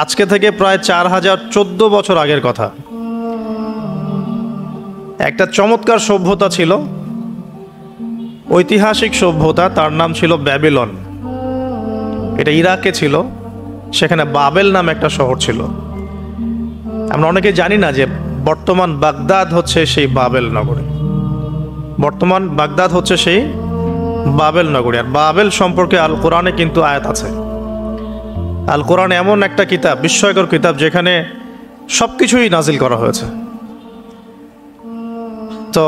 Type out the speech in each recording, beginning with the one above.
আজকে থেকে প্রায় 4014 বছর আগের কথা। একটা চমৎকার সভ্যতা ছিল, ঐতিহাসিক সভ্যতা, তার নাম ছিল ব্যাবিলন। এটা ইরাকে ছিল, সেখানে বাবেল নামে একটা শহর ছিল। আমরা অনেকে জানি না যে বর্তমান বাগদাদ হচ্ছে সেই বাবেল নগরী। বর্তমান বাগদাদ হচ্ছে সেই বাবেল নগরী। আর বাবেল সম্পর্কে আল কোরআনে কিন্তু আয়াত আছে। আল কোরআন এমন একটা কিতাব, বিস্ময়কর কিতাব, যেখানে সব কিছুই নাজিল করা হয়েছে। তো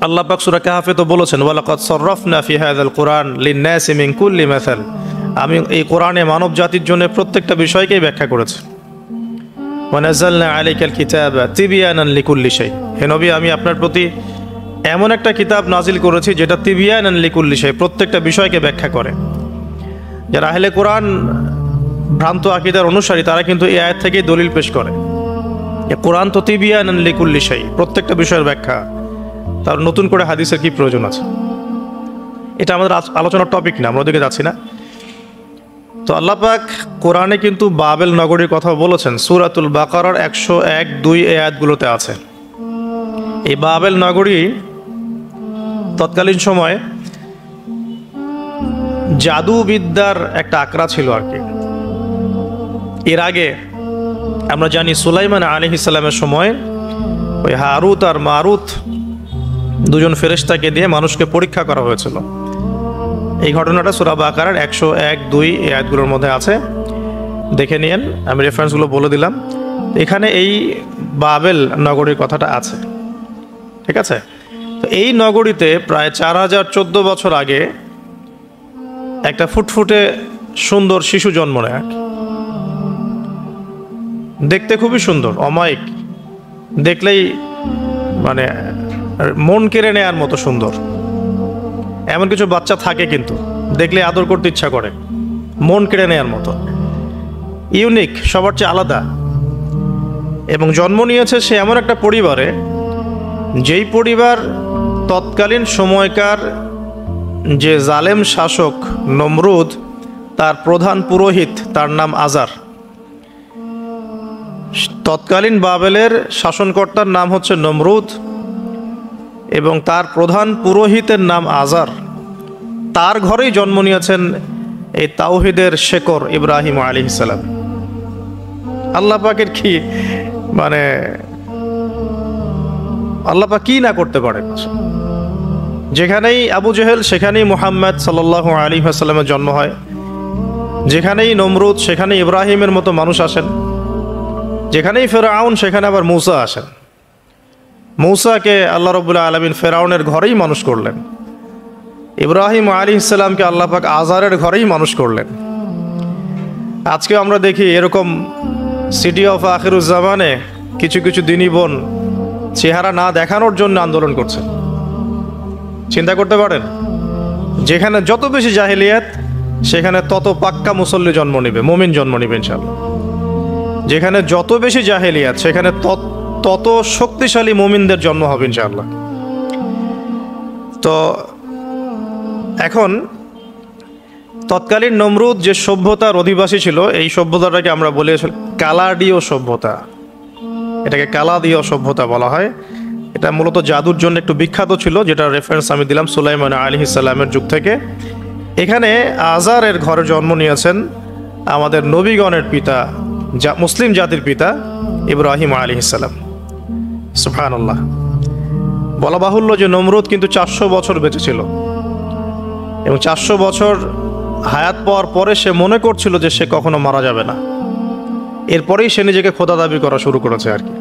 আল্লাহ পাক সূরা কাহফে তো বলেছেন, ওয়ালাকাদ সাররাফনা ফি হাযাল কুরআন লিন-নাসি মিন কুল্লি মাসাল। আমি এই কোরআনে মানব জাতির জন্য প্রত্যেকটা বিষয়কেই ব্যাখ্যা করেছি। ওয়া নাযালনা আলাইকাল কিতাবা তিবয়ানান লিকুল্লি শাই। হে নবী, আমি আপনার প্রতি এমন একটা কিতাব নাজিল করেছি যেটা তিবয়ানান লিকুল্লি শাই, প্রত্যেকটা বিষয়কে ব্যাখ্যা করে। যারা আহলে কোরআন ভ্রান্ত আকীদার অনুসারী, তারা কিন্তু এই আয়াত থেকেই দলিল পেশ করে। কোরআন তো তিবয়ানান লিকুল্লি শাই, প্রত্যেকটা বিষয়ের ব্যাখ্যা। তার নতুন করে হাদিসের কি প্রয়োজন আছে? এটা আমাদের আলোচনার টপিক না, আমরা ওদিকে যাচ্ছি না। তো আল্লাহ পাক কোরআনে কিন্তু বাবেল নগরীর কথা বলেছেন। সূরাতুল বাকারার 101-2 আয়াতগুলোতে আছে। এই বাবেল নগরী তৎকালীন সময়ে জাদুবিদ্যার একটা আকড়া ছিল আর কি। এর আগে আমরা জানি সুলাইমান আলাইহিস সালামের সময় ওই হারুত আর মারুত দুজন ফেরেশতাকে দিয়ে মানুষকে পরীক্ষা করা হয়েছিল। এই ঘটনাটা সূরা বাকারার 101-2 আয়াতগুলোর মধ্যে আছে, দেখে নিয়েন। আমি রেফারেন্সগুলো বলে দিলাম। এখানে এই বাবেল নগরীর কথাটা আছে, ঠিক আছে? তো এই নগরীতে প্রায় 4014 বছর আগে একটা ফুটফুটে সুন্দর শিশু জন্ম নেয়। দেখতে খুবই সুন্দর, অমায়িক, দেখলেই মানে মন কেড়ে নেয়ার মতো সুন্দর। এমন কিছু বাচ্চা থাকে কিন্তু দেখলে আদর করতে ইচ্ছা করে, মন কেড়ে নেয়ার মতো, ইউনিক, সবার চেয়ে আলাদা। এবং জন্ম নিয়েছে সে এমন একটা পরিবারে, যেই পরিবার তৎকালীন সময়কার যে জালেম শাসক নমরুদ, তার প্রধান পুরোহিত, তার নাম আজার। তৎকালীন বাবেলের শাসনকর্তার নাম হচ্ছে নমরুদ এবং তার প্রধান পুরোহিতের নাম আজার। তার ঘরেই জন্ম নিয়েছেন এই তাওহীদের শেকর ইব্রাহিম আলাইহিস সালাম। আল্লাহ পাকের কি মানে, আল্লাহ পাক কি না করতে পারেন। যেখানেই আবু জেহেল, সেখানেই মুহাম্মদ সাল্লাল্লাহু আলাইহি ওয়াসাল্লামের জন্ম হয়। যেখানেই নমরুদ, সেখানে ইব্রাহিমের মতো মানুষ আসেন। যেখানেই ফেরাউন, সেখানে আবার মূসা আসেন। মূসাকে আল্লাহ রাব্বুল আলামিন ফেরাউনের ঘরেই মানুষ করলেন। ইব্রাহিম আলাইহিস সালামকে আল্লাহ পাক আজারের ঘরেই মানুষ করলেন। আজকে আমরা দেখি এরকম সিটি অফ আখিরুজ্জামানে কিছু কিছু দিনী বোন চেহারা না দেখানোর জন্য আন্দোলন করছে। চিন্তা করতে পারেন, যেখানে যত বেশি জাহেলিয়াত, সেখানে তত পাক্কা মুসল্লি জন্ম নেবে, মুমিন জন্ম নেবে ইনশাআল্লাহ। যেখানে যত বেশি জাহেলিয়াত, সেখানে তত শক্তিশালী মুমিনদের জন্ম হবে ইনশাআল্লাহ। তো এখন তৎকালীন নমরুদ যে সভ্যতার অধিবাসী ছিল, এই সভ্যতাটাকে আমরা বলি কালাডীয় সভ্যতা। এটাকে কালাদীয় সভ্যতা বলা হয়। এটা মূলত জাদুর জন্য একটু বিখ্যাত ছিল, যেটা রেফারেন্স আমি দিলাম সুলাইমান আলাইহিস সালামের যুগ থেকে। এখানে আজারের ঘরে জন্ম নিয়েছেন আমাদের নবীগণের পিতা, মুসলিম জাতির পিতা ইব্রাহিম আলাইহিস সালাম। সুবহানাল্লাহ। বলা বাহুল্য যে নমরুদ কিন্তু 400 বছর বেঁচে ছিল এবং 400 বছর হায়াত পাওয়ার পরে সে মনে করছিল যে সে কখনো মারা যাবে না। এরপরেই সে নিজেকে খোদা দাবি করা শুরু করেছে আর কি।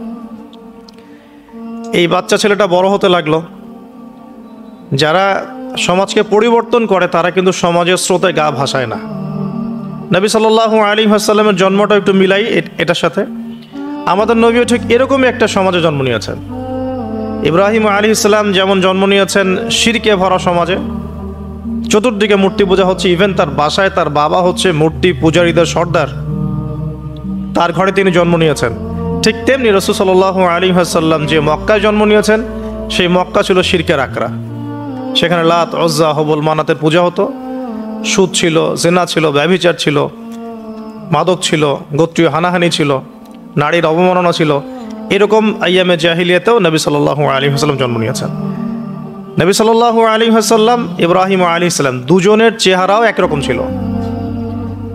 এই বাচ্চা ছেলেটা বড় হতে লাগলো। যারা সমাজকে পরিবর্তন করে, তারা কিন্তু সমাজের স্রোতে গা ভাসায় না। নবী সাল্লাল্লাহু আলাইহি ওয়াসাল্লামের জন্মটা একটু মিলাই এটার সাথে। আমাদের নবীও ঠিক এরকমই একটা সমাজে জন্ম নিয়েছেন। ইব্রাহিম আলাইহিস সালাম যেমন জন্ম নিয়েছেন শিরকে ভরা সমাজে, চতুর্দিকে মূর্তি পূজা হচ্ছে, ইভেন তার বাসায় তার বাবা হচ্ছে মূর্তি পূজারীদের সর্দার, তার ঘরে তিনি জন্ম নিয়েছেন। ঠিক তেমনি রাসূল সাল্লাল্লাহু আলাইহি ওয়াসাল্লাম যে মক্কায় জন্ম নিয়েছেন, সেই মক্কা ছিল শিরকের আকড়া। সেখানে লাত, উজ্জা, হবল, মানাতের পূজা হতো, সুদ ছিল, জিনা ছিল, ব্যভিচার ছিল, মাদক ছিল, গোত্রীয় হানাহানি ছিল, নারীর অবমাননা ছিল। এরকম আইয়ামে জাহিলিয়াতেও নবী সাল্লাল্লাহু আলাইহি ওয়াসাল্লাম জন্ম নিয়েছেন। নবী সাল্লাল্লাহু আলাইহি ওয়াসাল্লাম, ইব্রাহিম আলাইহিস সালাম, দুজনের চেহারাও একরকম ছিল,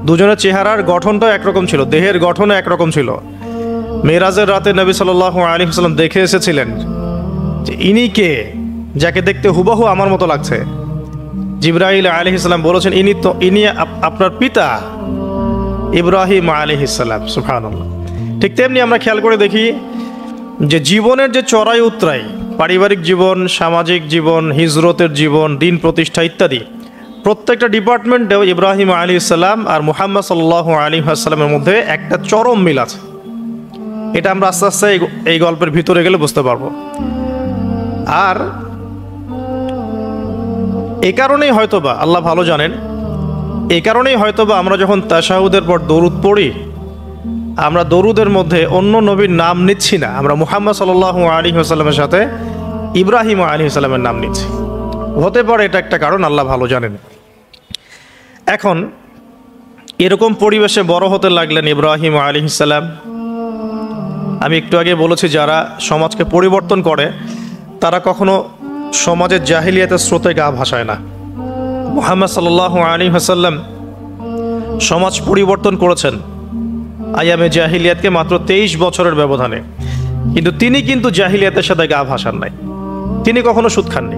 দুজনের চেহারার গঠনটাও একরকম ছিল, দেহের গঠনও একরকম ছিল। মেরাজের রাতে নবী সাল্লাল্লাহু আলাইহি ওয়াসাল্লাম দেখে এসেছিলেন যে ইনি কে, যাকে দেখতে হুবহু আমার মতো লাগছে। জিবরাইল আলাইহিস সালাম বলেছেন, ইনি আপনার পিতা ইব্রাহিম আলাইহিস সালাম। সুবহানাল্লাহ। ঠিক তেমনি আমরা খেয়াল করে দেখি যে জীবনের যে চড়াই উতরাই, পারিবারিক জীবন, সামাজিক জীবন, হিজরতের জীবন, দিন প্রতিষ্ঠা ইত্যাদি, প্রত্যেকটা ডিপার্টমেন্টেও ইব্রাহিম আলাইহিস সালাম আর মুহাম্মদ সাল্লাল্লাহু আলাইহি ওয়াসাল্লামের মধ্যে একটা চরম মিল আছে। এটা আমরা আস্তে আস্তে এই গল্পের ভিতরে গেলে বুঝতে পারবো। আর এই কারণেই হয়তোবা আল্লাহ ভালো জানেন, এই কারণেই হয়তোবা আমরা যখন তাশাহুদের পর দরুদ পড়ি, আমরা দরুদের মধ্যে অন্য নবীর নাম নিচ্ছি না, আমরা মুহাম্মদ সাল্লাল্লাহু আলাইহি ওয়াসাল্লামের সাথে ইব্রাহিম আলাইহিস সালামের নাম নিচ্ছি। হতে পারে এটা একটা কারণ, আল্লাহ ভালো জানেন। এখন এরকম পরিবেশে বড় হতে লাগলেন ইব্রাহিম আলাইহিস সালাম। আমি একটু আগে বলেছি, যারা সমাজকে পরিবর্তন করে তারা কখনো সমাজের জাহিলিয়াতের স্রোতে গা ভাসায় না। মুহাম্মদ সাল্লাল্লাহু আলাইহি ওয়াসাল্লাম সমাজ পরিবর্তন করেছেন আইয়ামে জাহিলিয়াতকে মাত্র 23 বছরের ব্যবধানে, কিন্তু তিনি জাহিলিয়াতের সাথে গা ভাসান নাই। তিনি কখনো সুদ খাননি,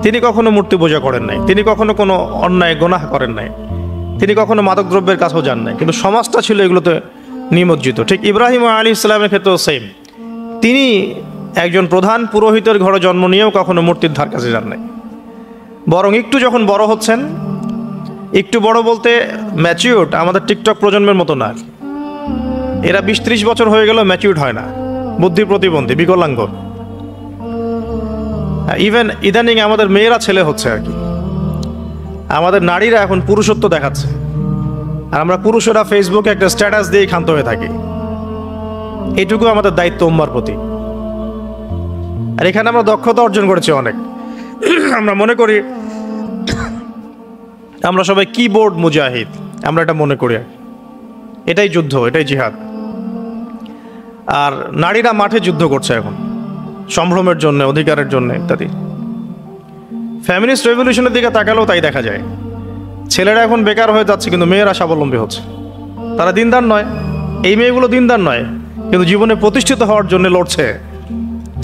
তিনি কখনো মূর্তি পূজা করেন নাই, তিনি কখনো কোনো অন্যায় গুনাহ করেন নাই, তিনি কখনো মাদকদ্রব্যের কাছেও যান নাই, কিন্তু সমাজটা ছিল এগুলোতে নিমজ্জিত। ঠিক ইব্রাহিম আলাইহিস সালামের ক্ষেত্রেও সেম, তিনি একজন প্রধান পুরোহিতের ঘরে জন্ম নিয়েও কখনো মূর্তির ধার কাছে যান নাই। বরং একটু যখন বড় হচ্ছেন, একটু বড় বলতে ম্যাচিউরড, আমাদের টিকটক প্রজন্মের মতো না, এরা 20-30 বছর হয়ে গেল ম্যাচিউরড হয় না, বুদ্ধি প্রতিবন্ধী, বিকলাঙ্গ। ইভেন ইদানিং আমাদের মেয়েরা ছেলে হচ্ছে আর কি, আমাদের নারীরা এখন পুরুষত্ব দেখাচ্ছে, আর আমরা পুরুষেরা ফেসবুকে একটা স্ট্যাটাস দিয়ে ক্ষান্ত হয়ে থাকি। এটুকু আমাদের দায়িত্ব উম্মার প্রতি। আর এখানে আমরা দক্ষতা অর্জন করেছি অনেক। আমরা মনে করি আমরা সবাই কিবোর্ড মুজাহিদ, আমরা এটা মনে করি, এটাই যুদ্ধ, এটাই জিহাদ। আর নারীরা মাঠে যুদ্ধ করছে এখন সম্ভ্রমের জন্য, অধিকারের জন্য ইত্যাদি। ফ্যামিলিস্ট রেভলিউশনের দিকে তাকালেও তাই দেখা যায়। ছেলেরা এখন বেকার হয়ে যাচ্ছে, কিন্তু মেয়েরা স্বাবলম্বী হচ্ছে। তারা দিনদার নয়, এই মেয়েগুলো দিনদার নয়, কিন্তু জীবনে প্রতিষ্ঠিত হওয়ার জন্য লড়ছে,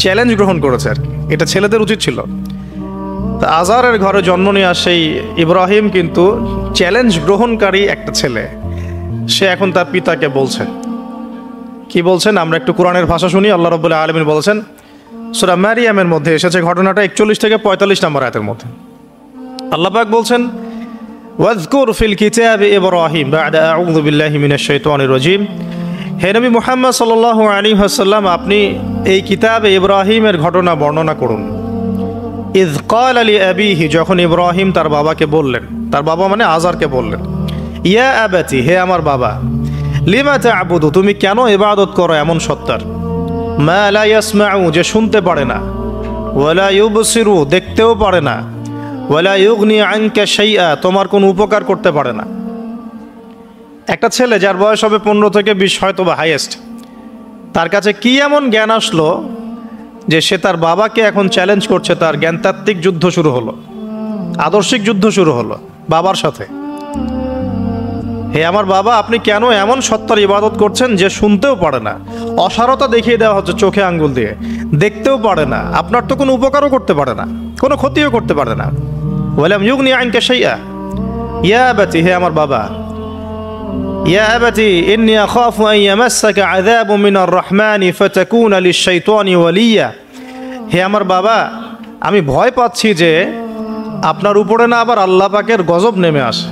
চ্যালেঞ্জ গ্রহণ করেছে আর কি। এটা ছেলেদের উচিত ছিল। তা আজারের ঘরে জন্ম নেওয়া সেই ইব্রাহিম কিন্তু চ্যালেঞ্জ গ্রহণকারী একটা ছেলে। সে এখন তার পিতাকে বলছে, কি বলছেন আমরা একটু কোরআনের ভাষা শুনি। আল্লাহ রাব্বুল আলামিন বলেছেন, সূরা মারিয়ামের মধ্যে এসেছে ঘটনাটা 41 থেকে 45 নম্বর আয়াতের মধ্যে। আল্লাহ পাক বলছেন, ওয়াজকুর ফিল কিতাবি ইব্রাহিম বা'দা আউযু বিল্লাহি মিনাশ শাইতানির রাজীম। হে নবী মুহাম্মদ সাল্লাল্লাহু আলাইহি ওয়াসাল্লাম, আপনি এই কিতাবে ইব্রাহিমের ঘটনা বর্ণনা করুন। ইয ক্বালা লিআবিহি, যখন ইব্রাহিম তার বাবাকে বললেন, তার বাবা মানে আজারকে বললেন, ইয়া আবাতি, হে আমার বাবা, লিমা তা'বুদু, তুমি কেন ইবাদত করো এমন সত্তার, মা লা ইয়াসমাউ, যে শুনতে পারে না, ওয়ালা ইউবসিরু, দেখতেও পারে না, ওয়ালা ইউগনি আনকা শাইআ, তোমার কোনো উপকার করতে পারে না। একটা ছেলে যার বয়স হবে 15 থেকে 20 হয়তো বা হাইয়েস্ট, তার কাছে কি এমন জ্ঞান আসলো যে সে তার বাবাকে এখন চ্যালেঞ্জ করছে। তার জ্ঞানতাত্ত্বিক যুদ্ধ শুরু হলো, আদর্শিক যুদ্ধ শুরু হলো বাবার সাথে। হে আমার বাবা, আপনি কেন এমন সত্তার ইবাদত করছেন যে শুনতেও পারে না? অসারতা দেখিয়ে দেওয়া হচ্ছে চোখে আঙ্গুল দিয়ে, দেখতেও পারে না, আপনার তো কোনো উপকারও করতে পারে না, কোনো ক্ষতিও করতে পারে না। ওয়ালাম ইউগনি আনকা শাইআ, ইয়া আবাতি, হে আমার বাবা, ইয়া আবাতি ইন্নী আখাফু আন ইয়ামাসসাকা আযাবুম মিনার রাহমানি ফাতাকুনা লিশ-শাইতানি ওয়ালিয়া। হে আমার বাবা, আমি ভয় পাচ্ছি যে আপনার উপরে না আবার আল্লাহ পাকের গজব নেমে আসে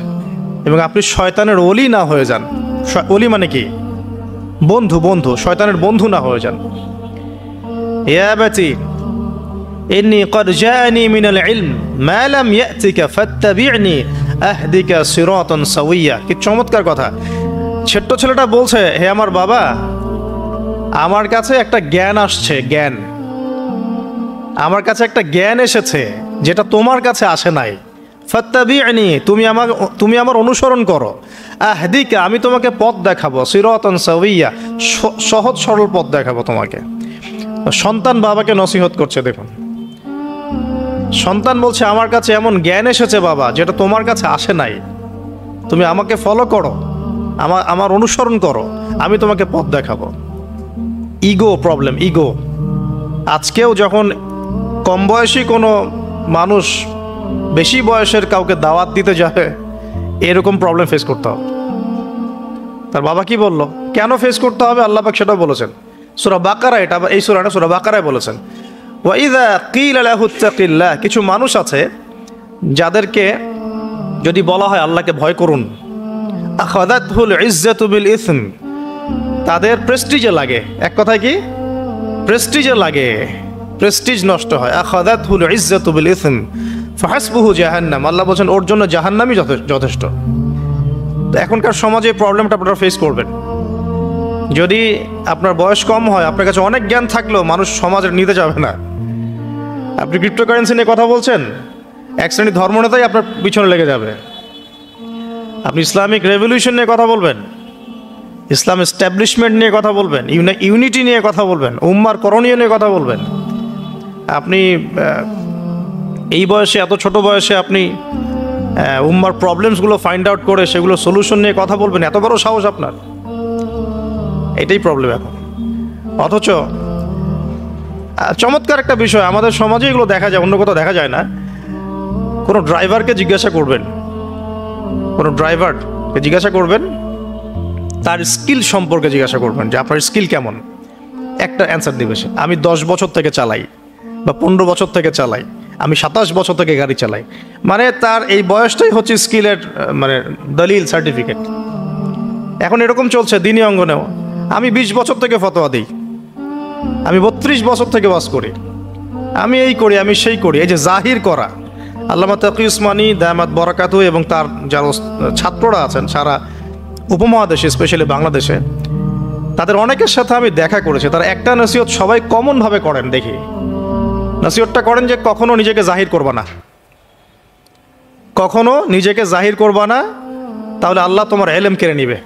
এবং আপনি শয়তানের ওলি না হয়ে যান। ওলি মানে কি? বন্ধু, বন্ধু, শয়তানের বন্ধু না হয়ে যান। ইয়া আবাতি ইন্নী ক্বাদ জাআনি মিনাল ইলম মা লাম ইয়াতিকা ফাত্তাবি'নি আহদিকা সিরাতান সাওয়িয়া। কি চমৎকার কথা! ছোট্ট ছেলেটা বলছে, হে আমার বাবা, আমার কাছে একটা জ্ঞান আসছে, জ্ঞান, আমার কাছে একটা জ্ঞান এসেছে যেটা তোমার কাছে আসে নাই। ফাত্তাবি'নি, তুমি আমার অনুসরণ করো। আহদিকা, আমি তোমাকে পথ দেখাবো। সিরাতান সাওয়িয়া, সহজ সরল পথ দেখাবো তোমাকে। সন্তান বাবাকে নসিহত করছে, দেখুন সন্তান বলছে আমার কাছে এমন জ্ঞান এসেছে বাবা যেটা তোমার কাছে আসে নাই, তুমি আমাকে ফলো করো, আমার অনুসরণ করো, আমি তোমাকে পথ দেখাবো। Ego problem, ego. আজকেও যখন কম বয়সী কোনো মানুষ বেশি বয়সের কাউকে দাওয়াত দিতে যাবে, এরকম প্রবলেম ফেস করতে হবে। তার বাবা কি বলল, কেন ফেস করতে হবে আল্লাহ পাক সেটাও বলেছেন সূরা বাকারা, এটা এই সূরাটা সূরা বাকারায় বলেছেন। ওয়া ইযা কিলা লাহু ইত্তাকিল্লাহ, কিছু মানুষ আছে যাদেরকে যদি বলা হয় আল্লাহকে ভয় করুন, আখাযাতহুল ইজ্জাতু বিল ইসম, তাদের প্রেস্টিজে লাগে। এক কথায় কি প্রেস্টিজে লাগে, প্রেস্টিজ নষ্ট হয়। আখাযাতহুল ইজ্জাতু বিল ইসম ফাহাসবুহু জাহান্নাম, আল্লাহ বলছেন ওর জন্য জাহান্নামই যথেষ্ট। এখনকার সমাজে প্রবলেমটা আপনারা ফেস করবেন। যদি আপনার বয়স কম হয়, আপনার কাছে অনেক জ্ঞান থাকলেও মানুষ সমাজের নিতে যাবে না। আপনি ক্রিপ্টোকারেন্সি নিয়ে কথা বলছেন, এক শ্রেণীর ধর্মনেতাই আপনার পিছনে লেগে যাবে। আপনি ইসলামিক রেভলিউশন নিয়ে কথা বলবেন, ইসলাম এস্টাবলিশমেন্ট নিয়ে কথা বলবেন, ইউনিটি নিয়ে কথা বলবেন, উম্মার করণীয় নিয়ে কথা বলবেন। আপনি এই বয়সে, এত ছোট বয়সে আপনি উম্মার প্রবলেমসগুলো ফাইন্ড আউট করে সেগুলো সলিউশন নিয়ে কথা বলবেন, এত বড় সাহস আপনার? এটাই প্রবলেম এখন। অথচ চমৎকার একটা বিষয়, আমাদের সমাজে এগুলো দেখা যায়, অন্য কোথাও দেখা যায় না। কোনো ড্রাইভারকে জিজ্ঞাসা করবেন, কোনো ড্রাইভারকে জিজ্ঞাসা করবেন, তার স্কিল সম্পর্কে জিজ্ঞাসা করবেন যে আপনার স্কিল কেমন। একটা অ্যান্সার দিবে সে, আমি 10 বছর থেকে চালাই, বা 15 বছর থেকে চালাই, আমি 27 বছর থেকে গাড়ি চালাই। মানে তার এই বয়সটাই হচ্ছে স্কিলের মানে দলিল, সার্টিফিকেট। এখন এরকম চলছে দ্বীনি অঙ্গনেও, আমি 20 বছর থেকে ফতোয়া দিই, আমি 32 বছর থেকে ওয়াজ করি, আমি এই করি, আমি সেই করি। এই যে জাহির করা, আল্লামা তাকি উসমানী দায়ামাত বরাকাতু এবং তার যারা ছাত্ররা আছেন সারা উপমহাদেশে, স্পেশালি বাংলাদেশে, তাদের অনেকের সাথে আমি দেখা করেছি। তারা একটা নসিহত সবাই কমনভাবে করেন, দেখি নসিহতটা করেন যে কখনো নিজেকে জাহির করবা না, কখনো নিজেকে জাহির করবা না, তাহলে আল্লাহ তোমার এলেম কেড়ে নিবে।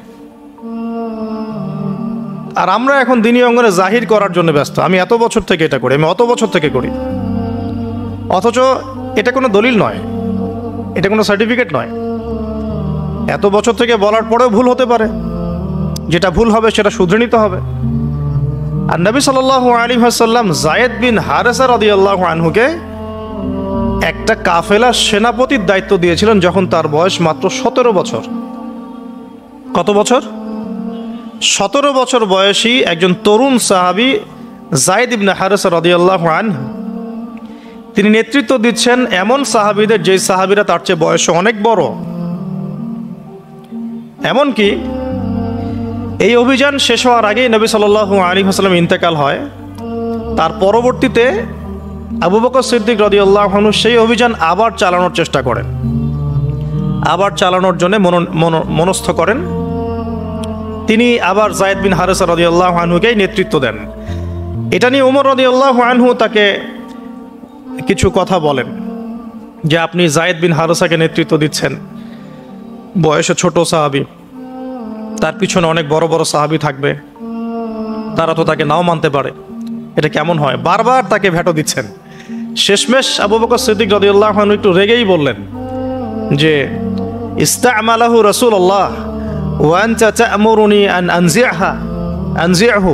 আর আমরা এখন দ্বীনি অঙ্গনে জাহির করার জন্য ব্যস্ত। আমি এত বছর থেকে এটা করি, আমি অত বছর থেকে করি, অথচ এটা কোনো দলিল নয়, এটা কোনো সার্টিফিকেট নয়। এত বছর থেকে বলার পরেও ভুল হতে পারে, যেটা ভুল হবে সেটা শুধরে নিতে হবে। আর নবী সাল্লাল্লাহু আলাইহি ওয়াসাল্লাম যায়েদ বিন হারেসা রাদিয়াল্লাহু আনহুকে একটা কাফেলার সেনাপতির দায়িত্ব দিয়েছিলেন যখন তার বয়স মাত্র 17 বছর। কত বছর? 17 বছর বয়সী একজন তরুণ সাহাবী যায়েদ ইবনে হারেসা রাদিয়াল্লাহু আনহু, তিনি নেতৃত্ব দিচ্ছেন এমন সাহাবীদের যেই সাহাবীরা তার চেয়ে বয়সে অনেক বড়। এমনকি এই অভিযান শেষ হওয়ার আগেই নবী সাল্লাল্লাহু আলাইহি ওয়াসাল্লাম ইন্তেকাল হয়। তার পরবর্তীতে আবু বকর সিদ্দিক রাদিয়াল্লাহু আনহু সেই অভিযান আবার চালানোর চেষ্টা করেন, আবার চালানোর জন্য মনস্থ করেন। তিনি আবার যায়েদ বিন হারেসা রাদিয়াল্লাহু আনহুকেই নেতৃত্ব দেন। এটা নিয়ে ওমর রাদিয়াল্লাহু আনহু তাকে কিছু কথা বলেন যে আপনি যায়েদ বিন হারেসাকে নেতৃত্ব দিচ্ছেন, বয়সে ছোট সাহাবী, তার পিছনে অনেক বড় বড় সাহাবী থাকবে, তারা তো তাকে নাও মানতে পারে, এটা কেমন হয়? বারবার তাকে ভেটো দিচ্ছেন। শেষমেশ আবু বকর সিদ্দিক রাদিয়াল্লাহু আনহু একটু রেগেই বললেন যে ইস্তা'মালাহু রাসূলুল্লাহ ওয়া আনতা তা'মুরুনি আন আনজি'হু,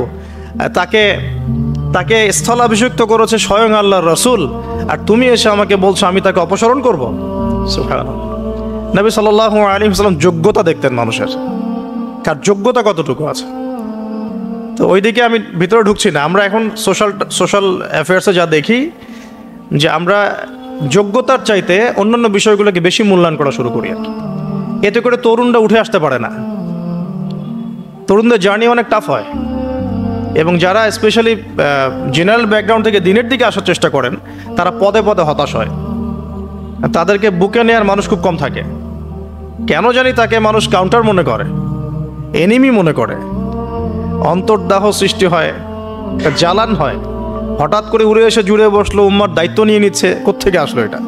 তাকে স্থলাভিষিক্ত করেছে স্বয়ং আল্লাহর রাসূল, আর তুমি এসে আমাকে বলছো আমি তাকে অপসারণ করব। সুবহানাল্লাহ। নবী সাল্লাল্লাহু আলাইহি ওয়াসাল্লাম যোগ্যতা দেখতেন মানুষের, কার যোগ্যতা কতটুকু আছে। তো ওইদিকে আমি ভিতরে ঢুকছি না। আমরা এখন সোশ্যাল অ্যাফেয়ার্সে যা দেখি যে আমরা যোগ্যতার চাইতে অন্যান্য বিষয়গুলোকে বেশি মূল্যায়ন করা শুরু করি, আর কি। এতে করে তরুণরা উঠে আসতে পারে না, তরুণদের জার্নি অনেক টাফ হয়। এবং যারা স্পেশালি জেনারেল ব্যাকগ্রাউন্ড থেকে দিনের দিকে আসার চেষ্টা করেন, তারা পদে পদে হতাশ হয়, তাদেরকে বুকে নেওয়ার মানুষ খুব কম থাকে। কেন জানি তাকে মানুষ কাউন্টার মনে করে, এনিমি মনে করে, অন্তর্দাহ সৃষ্টি হয়, জ্বালান হয়। হঠাৎ করে উড়ে এসে জুড়ে বসলো, উম্মার দায়িত্ব নিয়ে নিচ্ছে, কোত্থেকে আসলো এটা?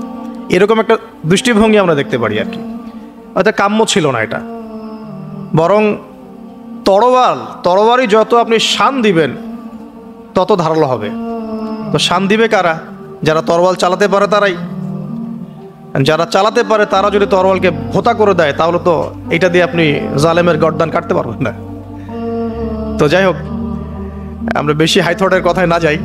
এরকম একটা দৃষ্টিভঙ্গি আমরা দেখতে পারি আর কি। হয়তো কাম্য ছিল না এটা, বরং তরবারি যত আপনি শান দিবেন তত ধারালো হবে। তো শান দিবে কারা? যারা তরোয়াল চালাতে পারে তারাই। যারা চালাতে পারে তারা যদি তরোয়ালকে ভোতা করে দেয় তাহলে তো এটা দিয়ে আপনি জালেমের গর্দান কাটতে পারবেন না। তো যাই হোক, আমরা বেশি হাইথটের কথায় না যাই।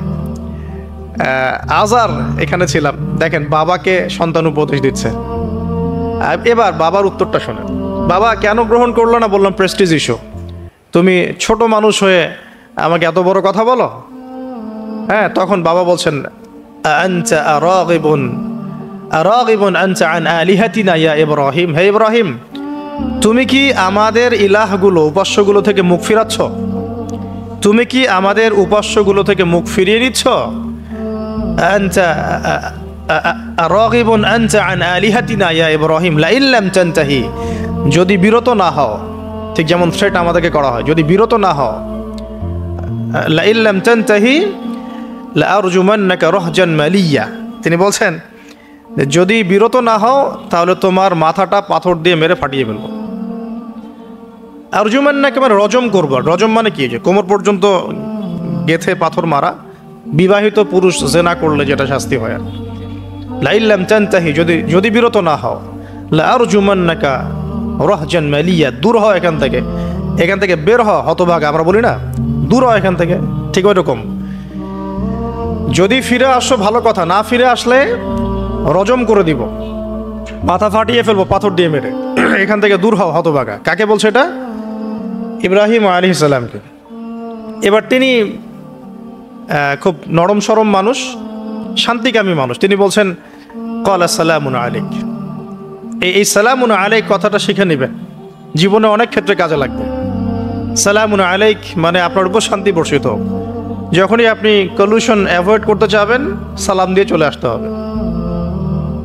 আজার এখানে ছিলাম, দেখেন বাবাকে সন্তান উপদেশ দিচ্ছে। এবার বাবার উত্তরটা শোনেন। বাবা কেন গ্রহণ করলো না? বললাম প্রেস্টিজ ইস্যু। তুমি ছোট মানুষ হয়ে আমাকে এত বড় কথা বলো? হ্যাঁ, তখন বাবা বলছেন আনতা আরাগিবুন আনতা আন আলিহাতিনা ইয়া ইব্রাহিম, হে ইব্রাহিম তুমি কি আমাদের ইলাহগুলো, উপাস্যগুলো থেকে মুখ ফিরাচ্ছ? তুমি কি আমাদের উপাস্যগুলো থেকে মুখ ফিরিয়ে নিচ্ছ? আনতা আরাগিবুন আনতা আন আলিহাতিনা ইয়া ইব্রাহিম লা ইল্লাম তানতাহি, যদি বিরত না হও, ঠিক যেমন থ্রেট আমাদেরকে করা হয়, যদি বিরত না হও, লা ইল্লাম তানতাহি লা আরজুমান্নাকা রাহজান মালিয়া, তিনি বলছেন যদি বিরত না হও তাহলে তোমার মাথাটা পাথর দিয়ে মেরে ফাটিয়ে ফেলবো। আরজুমান্নাকা মানে রজম করবো। রজম মানে কি? যে কোমর পর্যন্ত গেথে পাথর মারা, বিবাহিত পুরুষ জেনা করলে যেটা শাস্তি হয়। আর লা ইল্লাম তানতাহি, যদি বিরত না হও, লা আরজুমান্নাকা রাহজান মালিয়া, দূর হও এখান থেকে বের হও হতভাগা, আমরা বলি না দূর হও এখান থেকে, ঠিক ওই রকম। যদি ফিরে আসো ভালো কথা, না ফিরে আসলে রজম করে দিব, মাথা ফাটিয়ে ফেলবো পাথর দিয়ে মেরে, এখান থেকে দূর হও হতভাগা। কাকে বলছে এটা? ইব্রাহিম আলাইহিস সালামকে। এবার তিনি খুব নরম সরম মানুষ, শান্তিকামী মানুষ, তিনি বলছেন ক্বালা সালামুন আলাইক। এই সালামুন আলাইক কথাটা শিখে নেবেন, জীবনে অনেক ক্ষেত্রে কাজে লাগবে। সালামুন আলাইক মানে আপনার উপর শান্তি বর্ষিত হোক। যখনই আপনি কলিউশন অ্যাভয়েড করতে চাবেন সালাম দিয়ে চলে আসতে হবে,